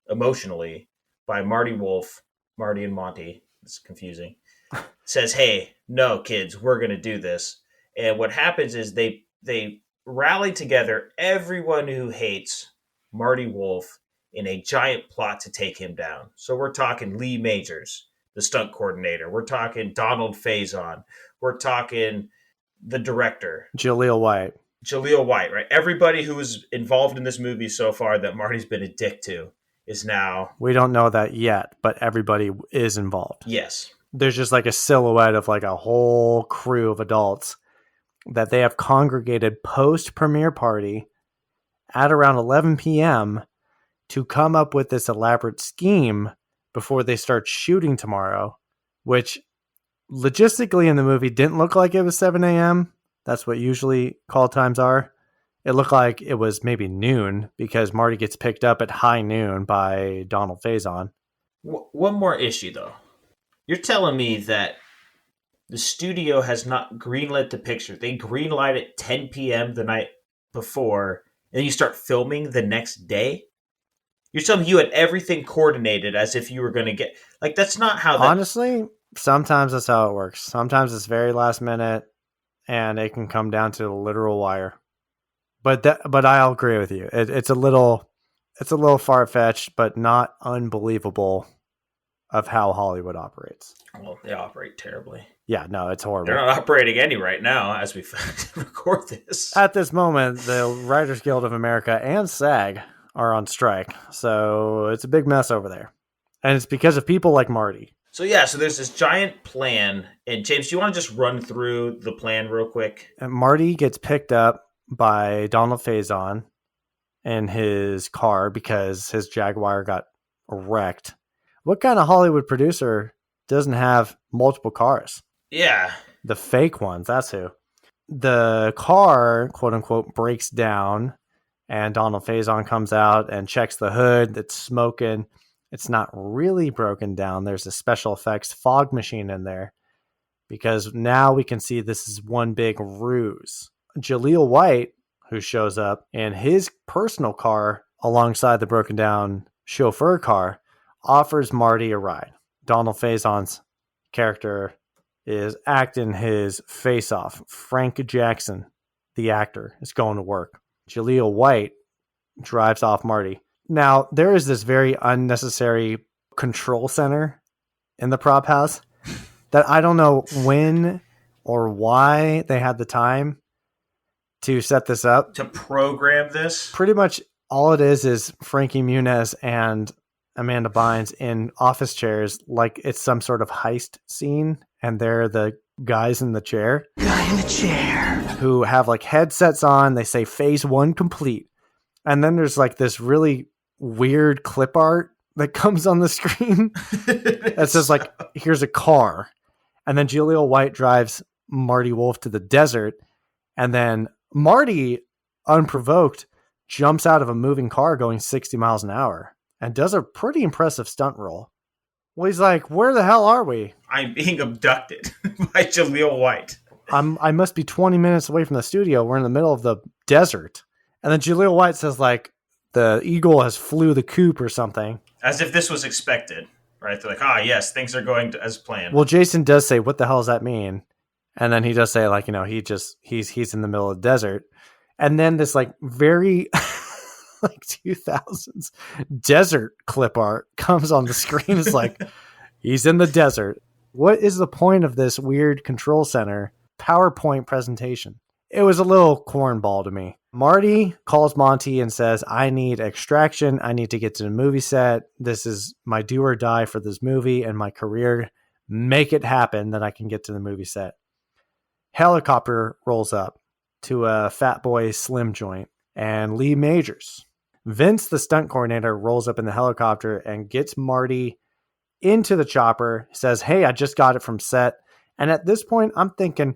emotionally by Marty Wolf, Marty and Monty, it's confusing, says, hey, no, kids, we're going to do this. And what happens is they rally together everyone who hates Marty Wolf in a giant plot to take him down. So we're talking Lee Majors, the stunt coordinator. We're talking Donald Faison. We're talking the director. Jaleel White, right? Everybody who was involved in this movie so far that Marty's been a dick to is now... We don't know that yet, but everybody is involved. Yes. There's just like a silhouette of like a whole crew of adults that they have congregated post-premiere party at around 11 p.m. to come up with this elaborate scheme before they start shooting tomorrow, which logistically in the movie didn't look like it was 7 a.m. That's what usually call times are. It looked like it was maybe noon because Marty gets picked up at high noon by Donald Faison. One more issue, though. You're telling me that the studio has not greenlit the picture. They greenlight it 10 p.m. the night before, and then you start filming the next day? You're telling me you had everything coordinated as if you were going to get... Like, that's not how... Honestly, sometimes that's how it works. Sometimes it's very last minute, and it can come down to the literal wire. But I'll agree with you. It's a little far-fetched, but not unbelievable of how Hollywood operates. Well, they operate terribly. Yeah, no, it's horrible. They're not operating any right now as we record this. At this moment, the Writers Guild of America and SAG are on strike. So it's a big mess over there. And it's because of people like Marty. So there's this giant plan. And James, do you want to just run through the plan real quick? And Marty gets picked up by Donald Faison in his car because his Jaguar got wrecked. What kind of Hollywood producer doesn't have multiple cars? Yeah. The fake ones, that's who. The car, quote unquote, breaks down and Donald Faison comes out and checks the hood. It's smoking. It's not really broken down. There's a special effects fog machine in there because now we can see this is one big ruse. Jaleel White, who shows up in his personal car alongside the broken down chauffeur car, offers Marty a ride. Donald Faison's character is acting his face off. Frank Jackson, the actor, is going to work. Jaleel White drives off Marty. Now, there is this very unnecessary control center in the prop house that I don't know when or why they had the time to set this up. To program this? Pretty much all it is Frankie Muniz and Amanda Bynes in office chairs like it's some sort of heist scene, and they're the guys in the chair. Guy in the chair. Who have like headsets on. They say phase 1 complete. And then there's like this really weird clip art that comes on the screen that says like, here's a car. And then Jaleel White drives Marty Wolf to the desert. And then Marty, unprovoked, jumps out of a moving car going 60 miles an hour and does a pretty impressive stunt roll. Well, he's like, where the hell are we? I'm being abducted by Jaleel White. I must be 20 minutes away from the studio. We're in the middle of the desert. And then Jaleel White says like the eagle has flew the coop or something. As if this was expected, right? They're like, yes, things are going as planned. Well, Jason does say, what the hell does that mean? And then he does say like, he's in the middle of the desert. And then this like very like 2000s desert clip art comes on the screen. It's like, he's in the desert. What is the point of this weird control center PowerPoint presentation? It was a little cornball to me. Marty calls Monty and says, I need extraction. I need to get to the movie set. This is my do or die for this movie and my career. Make it happen that I can get to the movie set. Helicopter rolls up to a Fat Boy Slim joint and Lee Majors. Vince, the stunt coordinator, rolls up in the helicopter and gets Marty into the chopper, says, hey, I just got it from set. And at this point, I'm thinking,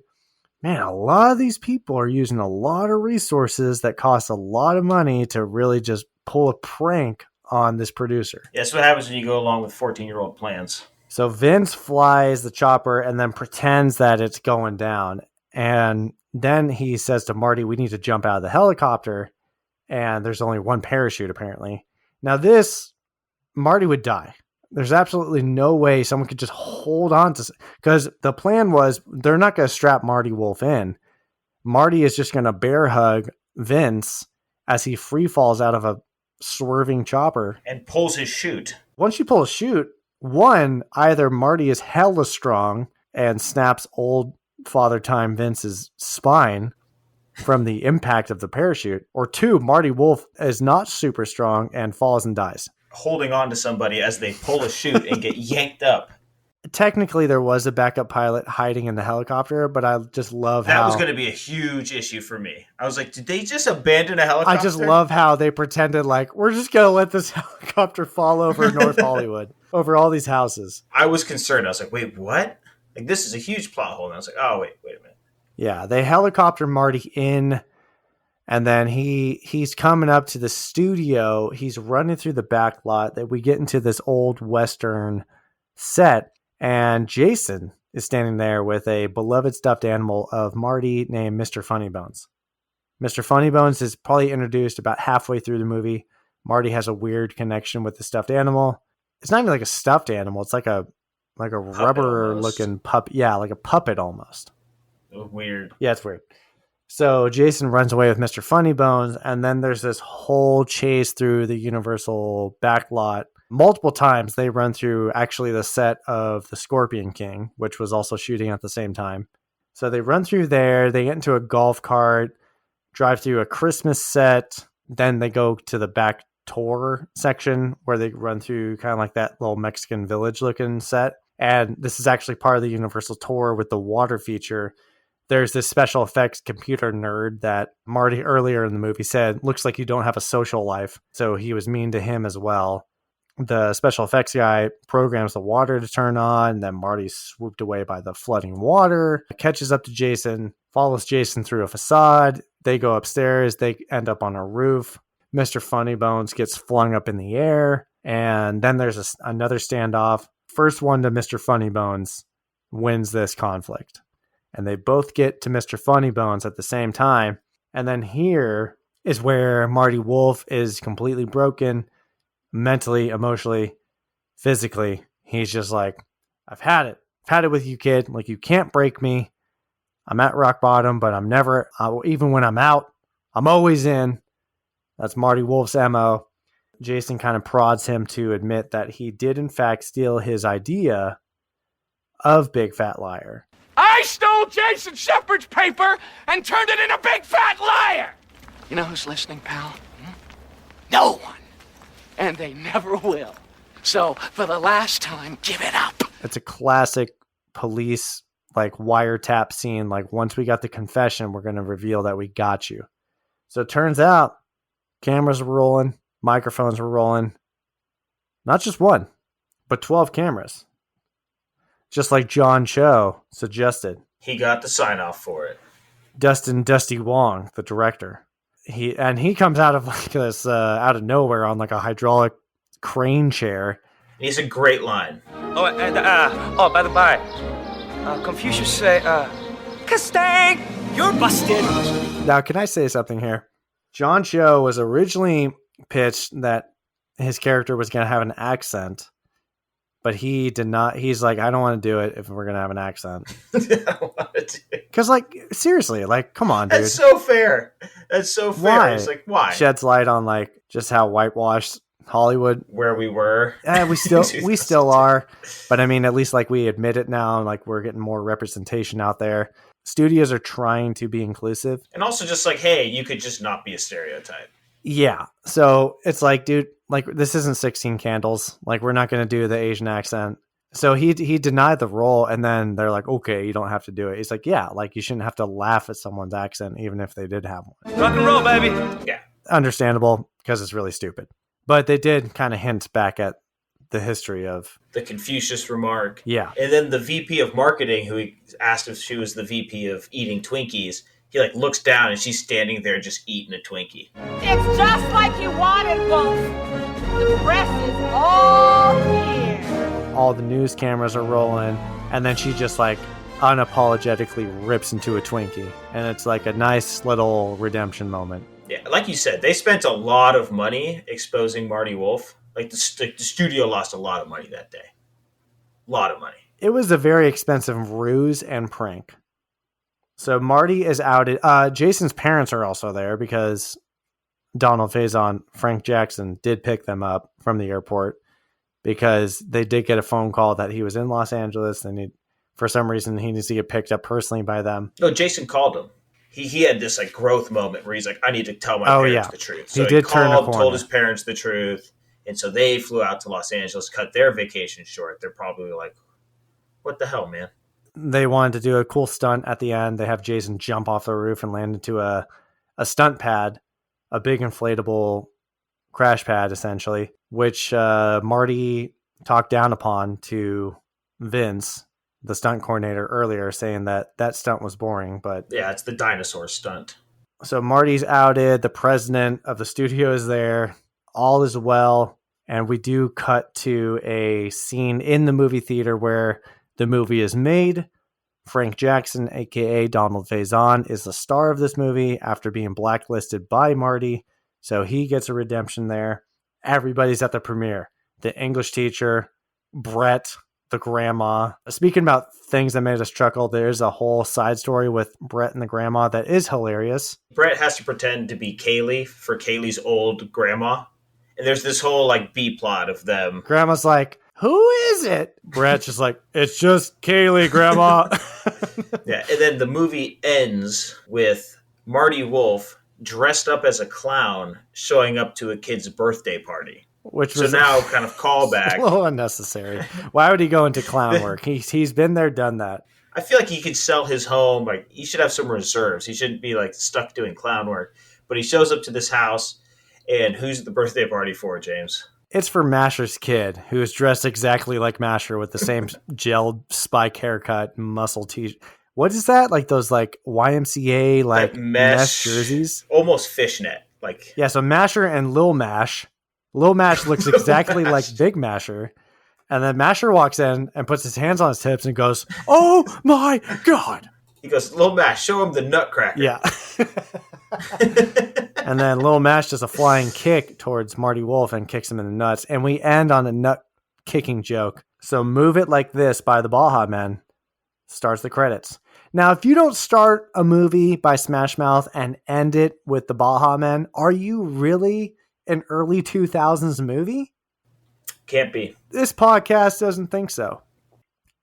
man, a lot of these people are using a lot of resources that cost a lot of money to really just pull a prank on this producer. Yeah, that's what happens when you go along with 14-year-old plans. So Vince flies the chopper and then pretends that it's going down. And then he says to Marty, we need to jump out of the helicopter. And there's only one parachute, apparently. Now this, Marty would die. There's absolutely no way someone could just hold on to, because the plan was they're not going to strap Marty Wolf in. Marty is just going to bear hug Vince as he free falls out of a swerving chopper. And pulls his chute. Once you pull a chute, one, either Marty is hella strong and snaps old Father Time Vince's spine from the impact of the parachute, or two, Marty Wolf is not super strong and falls and dies. Holding on to somebody as they pull a chute and get yanked up. Technically, there was a backup pilot hiding in the helicopter, but I just love how... That was going to be a huge issue for me. I was like, did they just abandon a helicopter? I just love how they pretended like, we're just going to let this helicopter fall over North Hollywood, over all these houses. I was concerned. I was like, wait, what? Like, this is a huge plot hole. And I was like, oh, wait a minute. Yeah, they helicopter Marty in, and then he's coming up to the studio. He's running through the back lot that we get into this old Western set. And Jason is standing there with a beloved stuffed animal of Marty named Mr. Funnybones. Mr. Funnybones is probably introduced about halfway through the movie. Marty has a weird connection with the stuffed animal. It's not even like a stuffed animal. It's like a rubber looking puppet. Yeah, like a puppet almost. Weird. Yeah, it's weird. So Jason runs away with Mr. Funnybones, and then there's this whole chase through the Universal backlot. Multiple times they run through actually the set of The Scorpion King, which was also shooting at the same time. So they run through there, they get into a golf cart, drive through a Christmas set, then they go to the back tour section where they run through kind of like that little Mexican village looking set. And this is actually part of the Universal tour with the water feature. There's this special effects computer nerd that Marty earlier in the movie said, looks like you don't have a social life. So he was mean to him as well. The special effects guy programs the water to turn on. Then Marty's swooped away by the flooding water, catches up to Jason, follows Jason through a facade. They go upstairs. They end up on a roof. Mr. Funnybones gets flung up in the air. And then there's another standoff. First one to Mr. Funnybones wins this conflict. And they both get to Mr. Funnybones at the same time. And then here is where Marty Wolf is completely broken, mentally, emotionally, physically. He's just like, I've had it. I've had it with you, kid. Like, you can't break me. I'm at rock bottom, but I'm never, even when I'm out, I'm always in. That's Marty Wolf's MO. Jason kind of prods him to admit that he did in fact steal his idea of Big Fat Liar. I stole Jason Shepard's paper and turned it into Big Fat Liar! You know who's listening, pal? No one. And they never will. So, for the last time, give it up. It's a classic police wiretap scene. Once we got the confession, we're going to reveal that we got you. So it turns out cameras were rolling, microphones were rolling. Not just one, but 12 cameras. Just like John Cho suggested. He got the sign off for it. Dusty Wong, the director. He comes out of this out of nowhere on a hydraulic crane chair. He's a great line. Oh, and by the by, Confucius say, Castang, you're busted. Now, can I say something here? John Cho was originally pitched that his character was going to have an accent, but he did not. He's like, I don't want to do it if we're going to have an accent. I don't want to do it. Because, seriously, come on, dude. That's so fair. That's so fair. Why? It's why? Sheds light on, just how whitewashed Hollywood. Where we were. We still are. But, I mean, at least, we admit it now, and, we're getting more representation out there. Studios are trying to be inclusive. And also just hey, you could just not be a stereotype. Yeah. So it's dude, this isn't 16 Candles. We're not going to do the Asian accent. So he denied the role, and then they're like, okay, you don't have to do it. He's like, yeah, you shouldn't have to laugh at someone's accent, even if they did have one. Rock and roll, baby. Yeah. Understandable, because it's really stupid. But they did kind of hint back at the history of the Confucius remark. Yeah. And then the VP of marketing, who he asked if she was the VP of eating Twinkies, he looks down and she's standing there just eating a Twinkie. It's just like you wanted, Wolf. The press is all here. All the news cameras are rolling, and then she just unapologetically rips into a Twinkie, and it's a nice little redemption moment. Yeah, like you said, they spent a lot of money exposing Marty Wolf. The studio lost a lot of money that day. A lot of money. It was a very expensive ruse and prank. So Marty is outed. Jason's parents are also there because Donald Faison, Frank Jackson, did pick them up from the airport because they did get a phone call that he was in Los Angeles, and for some reason he needs to get picked up personally by them. No, Jason called him. He had this growth moment where he's I need to tell my parents the truth. So he did turn a corner. Told his parents the truth, and so they flew out to Los Angeles, cut their vacation short. They're probably what the hell, man? They wanted to do a cool stunt at the end. They have Jason jump off the roof and land into a stunt pad, a big inflatable crash pad, essentially, which Marty talked down upon to Vince, the stunt coordinator, earlier, saying that stunt was boring. But yeah, it's the dinosaur stunt. So Marty's outed. The president of the studio is there. All is well. And we do cut to a scene in the movie theater where the movie is made. Frank Jackson, a.k.a. Donald Faison, is the star of this movie after being blacklisted by Marty. So he gets a redemption there. Everybody's at the premiere. The English teacher, Brett, the grandma. Speaking about things that made us chuckle, there's a whole side story with Brett and the grandma that is hilarious. Brett has to pretend to be Kaylee for Kaylee's old grandma. And there's this whole B-plot of them. Grandma's like, who is it? Brett's just like, it's just Kaylee, Grandma. Yeah, and then the movie ends with Marty Wolf dressed up as a clown showing up to a kid's birthday party. Which was now kind of callback. A little unnecessary. Why would he go into clown work? He's been there, done that. I feel he could sell his home. He should have some reserves. He shouldn't be stuck doing clown work. But he shows up to this house, and who's the birthday party for, James? It's for Masher's kid, who is dressed exactly like Masher with the same gelled spike haircut, muscle t-shirt. What is that? Those YMCA mesh jerseys? Almost fishnet. Yeah, so Masher and Lil Mash. Lil Mash looks exactly like Big Masher. And then Masher walks in and puts his hands on his hips and goes, oh my God. He goes, Lil Mash, show him the nutcracker. Yeah. And then Lil Mash does a flying kick towards Marty Wolf and kicks him in the nuts. And we end on a nut kicking joke. So Move It Like This by the Baja Men starts the credits. Now, if you don't start a movie by Smash Mouth and end it with the Baja Men, are you really an early 2000s movie? Can't be. This podcast doesn't think so.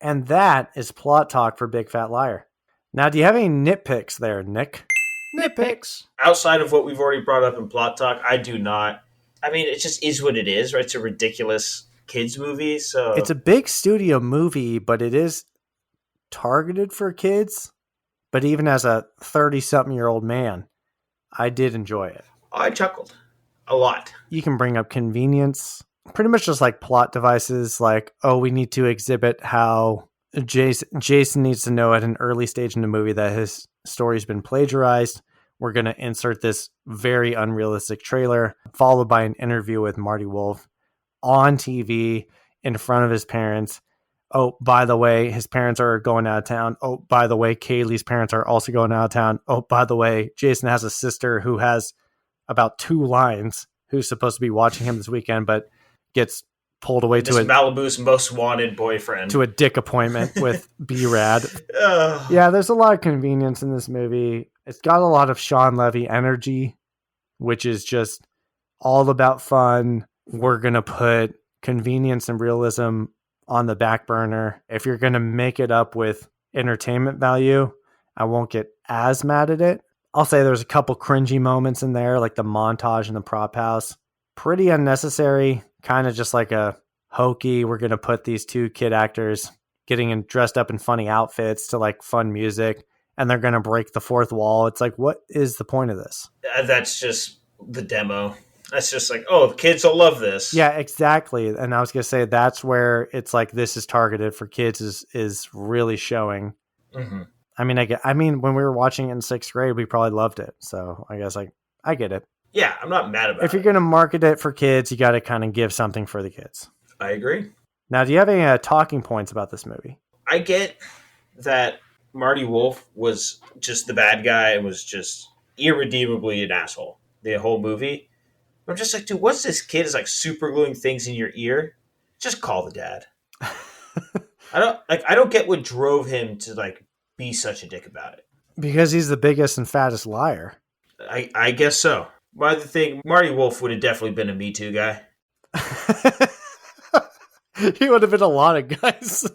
And that is plot talk for Big Fat Liar. Now, do you have any nitpicks there, Nick? Nitpicks. Outside of what we've already brought up in plot talk, I do not. I mean, it just is what it is, right? It's a ridiculous kids movie, so It's a big studio movie, but it is targeted for kids. But even as a 30-something-year-old man, I did enjoy it. I chuckled a lot. You can bring up convenience, pretty much just like plot devices, like, oh, we need to exhibit how Jason needs to know at an early stage in the movie that his story's been plagiarized. We're going to insert this very unrealistic trailer, followed by an interview with Marty Wolf on TV in front of his parents. Oh, by the way, his parents are going out of town. Oh, by the way, Kaylee's parents are also going out of town. Oh, by the way, Jason has a sister who has about 2 lines who's supposed to be watching him this weekend, but gets pulled away to Malibu's most wanted boyfriend to a dick appointment with B-Rad. Yeah, there's a lot of convenience in this movie. It's got a lot of Sean Levy energy, which is just all about fun. We're going to put convenience and realism on the back burner. If you're going to make it up with entertainment value, I won't get as mad at it. I'll say there's a couple cringy moments in there, like the montage in the prop house. Pretty unnecessary, kind of just like a hokey. We're going to put these 2 kid actors getting dressed up in funny outfits to like fun music, and they're going to break the 4th wall. It's like, what is the point of this? That's just the demo. That's just like, oh, the kids will love this. Yeah, exactly. And I was going to say that's where it's like this is targeted for kids is really showing. Mm-hmm. I mean, when we were watching it in 6th grade, we probably loved it. So I guess I get it. Yeah, I'm not mad about it. If you're going to market it for kids, you got to kind of give something for the kids. I agree. Now, do you have any talking points about this movie? I get that Marty Wolf was just the bad guy and was just irredeemably an asshole the whole movie. I'm just like, dude, what's this kid is like super gluing things in your ear? Just call the dad. I don't get what drove him to like be such a dick about it. Because he's the biggest and fattest liar. I guess so. By the thing, Marty Wolf would have definitely been a Me Too guy. He would have been a lot of guys.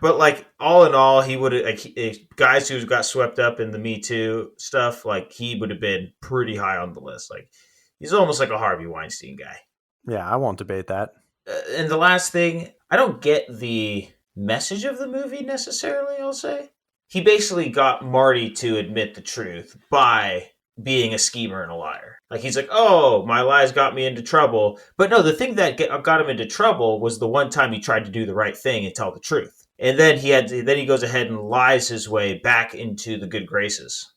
But like all in all, he would have guys who got swept up in the Me Too stuff. Like he would have been pretty high on the list. Like he's almost like a Harvey Weinstein guy. Yeah, I won't debate that. And the last thing, I don't get the message of the movie necessarily. I'll say he basically got Marty to admit the truth by being a schemer and a liar. Like he's like, oh, my lies got me into trouble. But no, the thing that got him into trouble was the one time he tried to do the right thing and tell the truth. And then he goes ahead and lies his way back into the good graces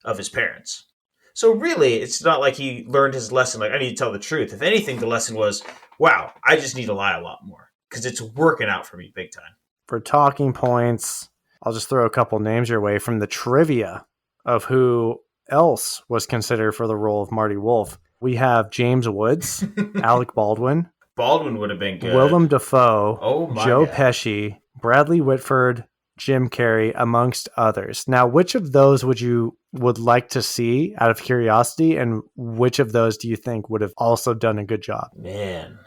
of his parents. So really, it's not like he learned his lesson. Like, I need to tell the truth. If anything, the lesson was, wow, I just need to lie a lot more because it's working out for me big time. For talking points, I'll just throw a couple names your way from the trivia of who else was considered for the role of Marty Wolf. We have James Woods, Alec Baldwin. Baldwin would have been good. Willem Dafoe, Joe God. Pesci, Bradley Whitford, Jim Carrey, amongst others. Now, which of those would like to see out of curiosity, and which of those do you think would have also done a good job? Man,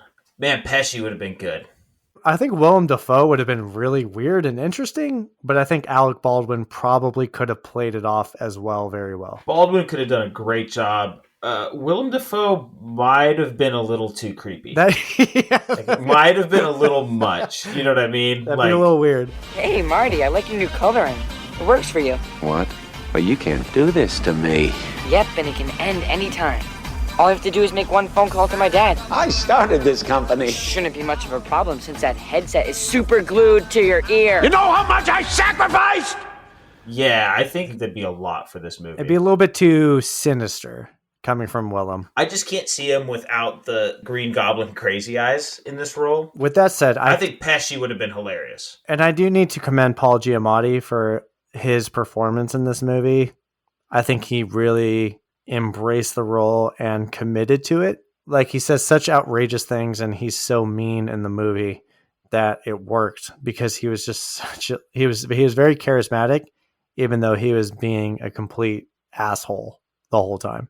Pesci would have been good. I think Willem Dafoe would have been really weird and interesting, but I think Alec Baldwin probably could have played it off as well, very well. Baldwin could have done a great job. Willem Dafoe might have been a little too creepy. It might have been a little much. You know what I mean? That'd be a little weird. Hey, Marty, I like your new coloring. It works for you. What? But you can't do this to me. Yep, and it can end anytime. All I have to do is make one phone call to my dad. I started this company. Shouldn't be much of a problem since that headset is super glued to your ear. You know how much I sacrificed? Yeah, I think there'd be a lot for this movie. It'd be a little bit too sinister coming from Willem. I just can't see him without the Green Goblin crazy eyes in this role. With that said, I think Pesci would have been hilarious. And I do need to commend Paul Giamatti for his performance in this movie. I think he really embraced the role and committed to it. Like, he says such outrageous things and he's so mean in the movie that it worked because he was just he was very charismatic, even though he was being a complete asshole the whole time.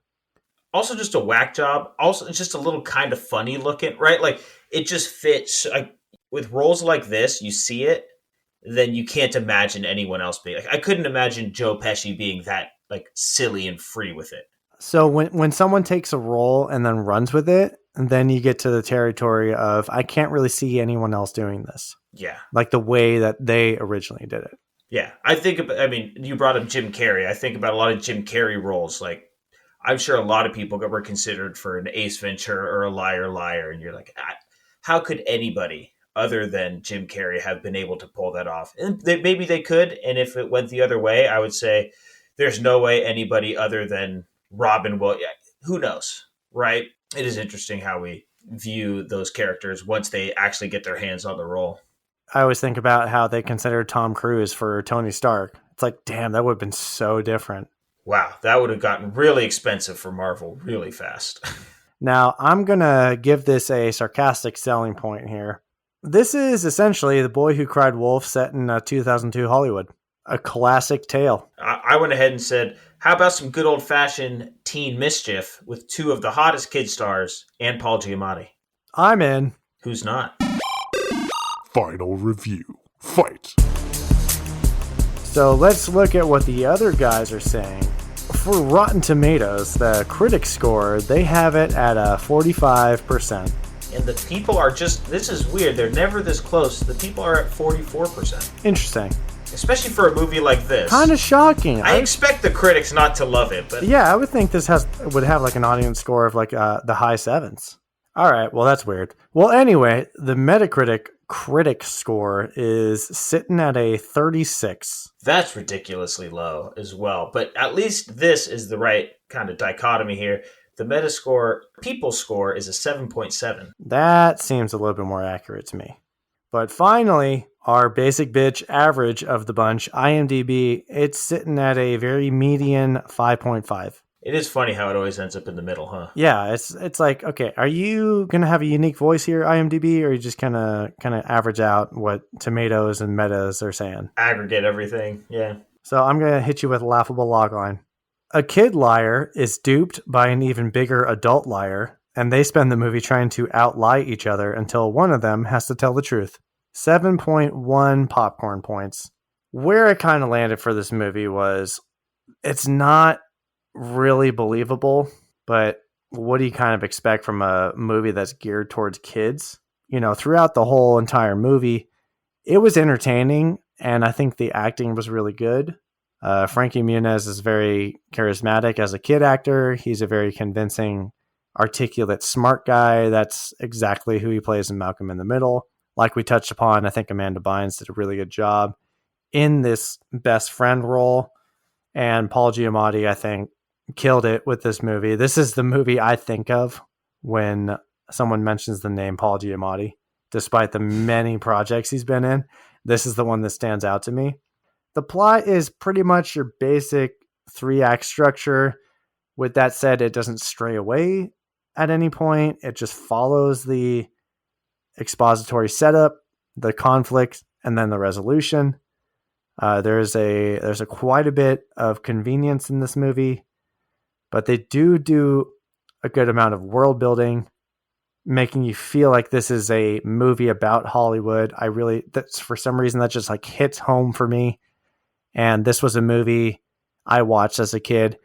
Also, just a whack job. Also, it's just a little kind of funny looking, right? Like, it just fits. With roles like this, you see it, then you can't imagine anyone else being like. I couldn't imagine Joe Pesci being that like silly and free with it. So when someone takes a role and then runs with it, and then you get to the territory of I can't really see anyone else doing this. Yeah, like the way that they originally did it. Yeah, I mean, you brought up Jim Carrey. I think about a lot of Jim Carrey roles. Like, I'm sure a lot of people were considered for an Ace Ventura or a Liar Liar, and you're like, how could anybody other than Jim Carrey have been able to pull that off? And maybe they could, and if it went the other way, I would say there's no way anybody other than Robin will. Who knows, right? It is interesting how we view those characters once they actually get their hands on the role. I always think about how they considered Tom Cruise for Tony Stark. It's like, damn, that would have been so different. Wow, that would have gotten really expensive for Marvel really fast. Now, I'm going to give this a sarcastic selling point here. This is essentially The Boy Who Cried Wolf set in 2002 Hollywood. A classic tale. I went ahead and said, how about some good old-fashioned teen mischief with two of the hottest kid stars and Paul Giamatti? I'm in. Who's not? Final review. Fight! So let's look at what the other guys are saying. For Rotten Tomatoes, the critic score, they have it at a 45%. And the people are just, this is weird, they're never this close. The people are at 44%. Interesting. Especially for a movie like this. Kind of shocking. I expect the critics not to love it, but yeah, I would think this would have like an audience score of like the high sevens. All right, well, that's weird. Well, anyway, the Metacritic critic score is sitting at a 36. That's ridiculously low as well. But at least this is the right kind of dichotomy here. The Metascore people score is a 7.7. That seems a little bit more accurate to me. But finally, our basic bitch average of the bunch, IMDb, it's sitting at a very median 5.5. It is funny how it always ends up in the middle, huh? Yeah, it's like, okay, are you gonna have a unique voice here, IMDb, or are you just kind of average out what Tomatoes and Metas are saying? Aggregate everything, yeah. So I'm gonna hit you with a laughable logline. A kid liar is duped by an even bigger adult liar, and they spend the movie trying to outlie each other until one of them has to tell the truth. 7.1 popcorn points. Where I kind of landed for this movie was, it's not really believable, but what do you kind of expect from a movie that's geared towards kids? You know, throughout the whole entire movie, it was entertaining, and I think the acting was really good. Frankie Muniz is very charismatic as a kid actor. He's a very convincing, articulate, smart guy. That's exactly who he plays in Malcolm in the Middle. Like we touched upon, I think Amanda Bynes did a really good job in this best friend role. And Paul Giamatti, I think, killed it with this movie. This is the movie I think of when someone mentions the name Paul Giamatti. Despite the many projects he's been in, this is the one that stands out to me. The plot is pretty much your basic 3-act structure. With that said, it doesn't stray away at any point. It just follows the expository setup, the conflict, and then the resolution. There's a quite a bit of convenience in this movie, but they do a good amount of world building, making you feel like this is a movie about Hollywood. That's for some reason that just like hits home for me. And this was a movie I watched as a kid,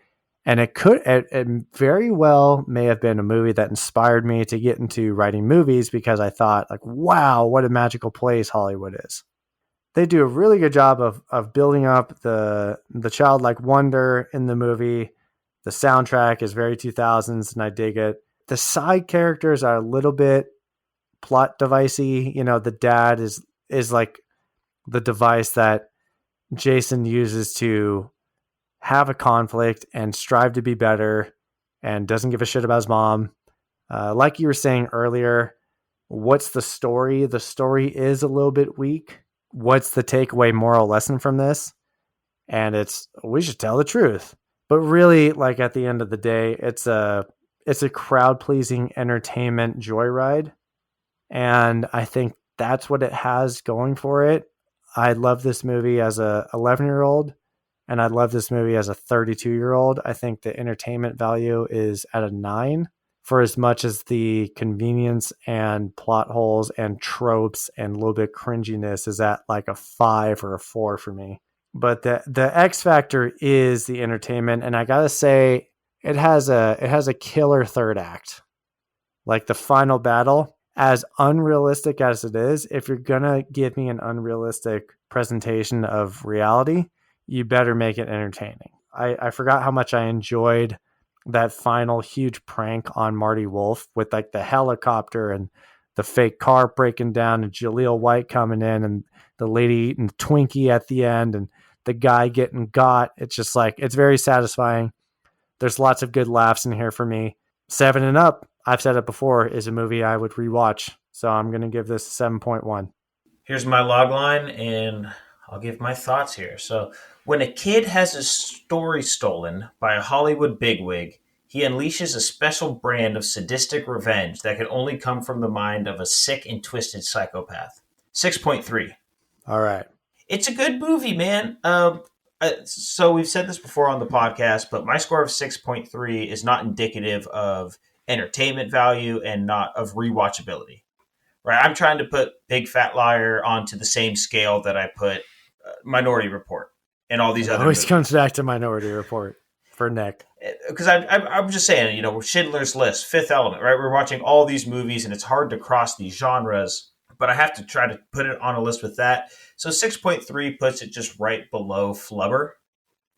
and it very well may have been a movie that inspired me to get into writing movies, because I thought like, wow, what a magical place Hollywood is. They do a really good job of building up the childlike wonder in the movie. The soundtrack is very 2000s, and I dig it. The side characters are a little bit plot devicey. You know, the dad is like the device that Jason uses to have a conflict and strive to be better, and doesn't give a shit about his mom. Like you were saying earlier, what's the story? The story is a little bit weak. What's the takeaway moral lesson from this? And we should tell the truth. But really, like at the end of the day, it's a crowd-pleasing entertainment joyride. And I think that's what it has going for it. I love this movie as a 11-year-old, and I love this movie as a 32-year-old. I think the entertainment value is at a 9, for as much as the convenience and plot holes and tropes and a little bit cringiness is at like a 5 or a 4 for me. But the X factor is the entertainment, and I gotta say, it has a killer third act. Like the final battle, as unrealistic as it is, if you're gonna give me an unrealistic presentation of reality, you better make it entertaining. I forgot how much I enjoyed that final huge prank on Marty Wolf with like the helicopter and the fake car breaking down and Jaleel White coming in and the lady eating the Twinkie at the end and the guy getting got. It's just like, it's very satisfying. There's lots of good laughs in here for me. 7 and Up, I've said it before, is a movie I would rewatch. So I'm going to give this a 7.1. Here's my log line, and I'll give my thoughts here. So, when a kid has his story stolen by a Hollywood bigwig, he unleashes a special brand of sadistic revenge that can only come from the mind of a sick and twisted psychopath. 6.3. All right. It's a good movie, man. So we've said this before on the podcast, but my score of 6.3 is not indicative of entertainment value and not of rewatchability. Right? I'm trying to put Big Fat Liar onto the same scale that I put Minority Report and all these other always movies. Comes back to Minority Report for Nick. Because I'm just saying, you know, Schindler's List, Fifth Element, right? We're watching all these movies and it's hard to cross these genres, but I have to try to put it on a list with that. So 6.3 puts it just right below Flubber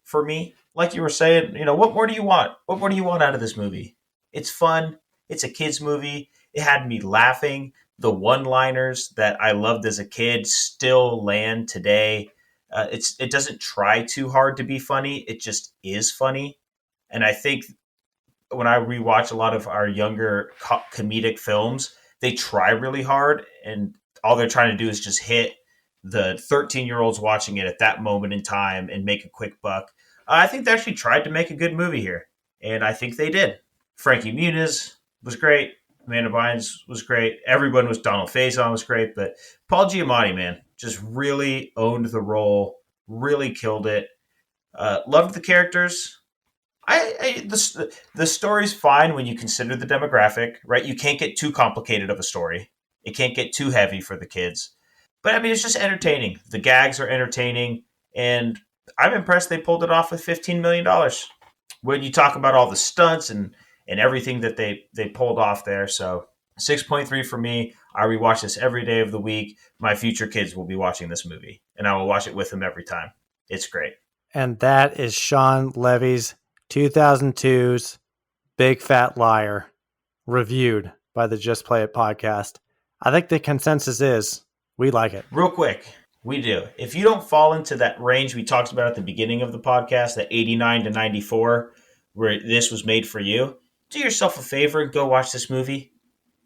for me. Like you were saying, you know, what more do you want? What more do you want out of this movie? It's fun. It's a kid's movie. It had me laughing. The one-liners that I loved as a kid still land today. It doesn't try too hard to be funny. It just is funny. And I think when I rewatch a lot of our younger comedic films, they try really hard, and all they're trying to do is just hit the 13-year-olds watching it at that moment in time and make a quick buck. I think they actually tried to make a good movie here, and I think they did. Frankie Muniz was great. Amanda Bynes was great. Everyone was Donald Faison was great, but Paul Giamatti, man, just really owned the role, really killed it. Loved the characters. The story's fine when you consider the demographic, right? You can't get too complicated of a story. It can't get too heavy for the kids. But I mean, it's just entertaining. The gags are entertaining, and I'm impressed they pulled it off with $15 million. When you talk about all the stunts and everything that they pulled off there. So 6.3 for me. I rewatch this every day of the week. My future kids will be watching this movie, and I will watch it with them every time. It's great. And that is Sean Levy's 2002's Big Fat Liar, reviewed by the Just Play It podcast. I think the consensus is we like it. Real quick, we do. If you don't fall into that range we talked about at the beginning of the podcast, that 89 to 94, where this was made for you, do yourself a favor and go watch this movie.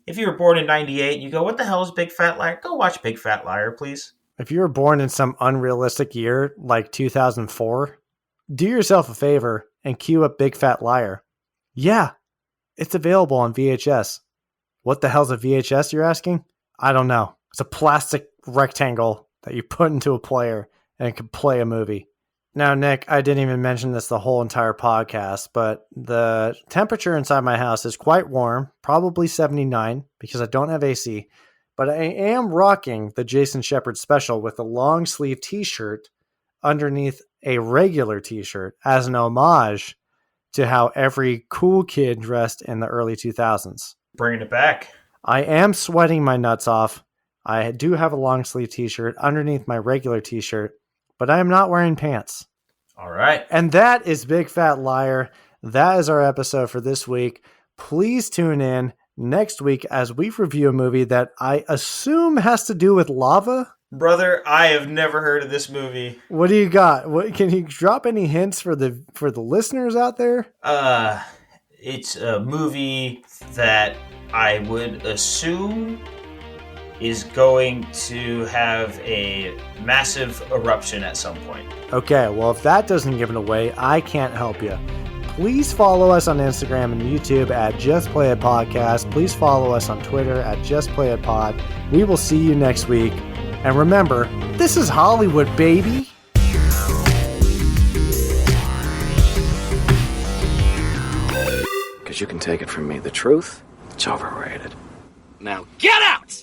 If you were born in 98 and you go, what the hell is Big Fat Liar? Go watch Big Fat Liar, please. If you were born in some unrealistic year like 2004, do yourself a favor and queue up Big Fat Liar. Yeah, it's available on VHS. What the hell's a VHS, you're asking? I don't know. It's a plastic rectangle that you put into a player and it can play a movie. Now, Nick, I didn't even mention this the whole entire podcast, but the temperature inside my house is quite warm, probably 79 because I don't have AC, but I am rocking the Jason Shepard special with a long sleeve t-shirt underneath a regular t-shirt as an homage to how every cool kid dressed in the early 2000s. Bringing it back. I am sweating my nuts off. I do have a long sleeve t-shirt underneath my regular t-shirt, but I am not wearing pants. All right. And that is Big Fat Liar. That is our episode for this week. Please tune in next week as we review a movie that I assume has to do with lava. Brother, I have never heard of this movie. What do you got? Can you drop any hints for the listeners out there? It's a movie that I would assume is going to have a massive eruption at some point. Okay, well, if that doesn't give it away, I can't help you. Please follow us on Instagram and YouTube at Just Play It Podcast. Please follow us on Twitter at Just Play It Pod. We will see you next week. And remember, this is Hollywood, baby. Because you can take it from me, the truth, it's overrated. Now get out!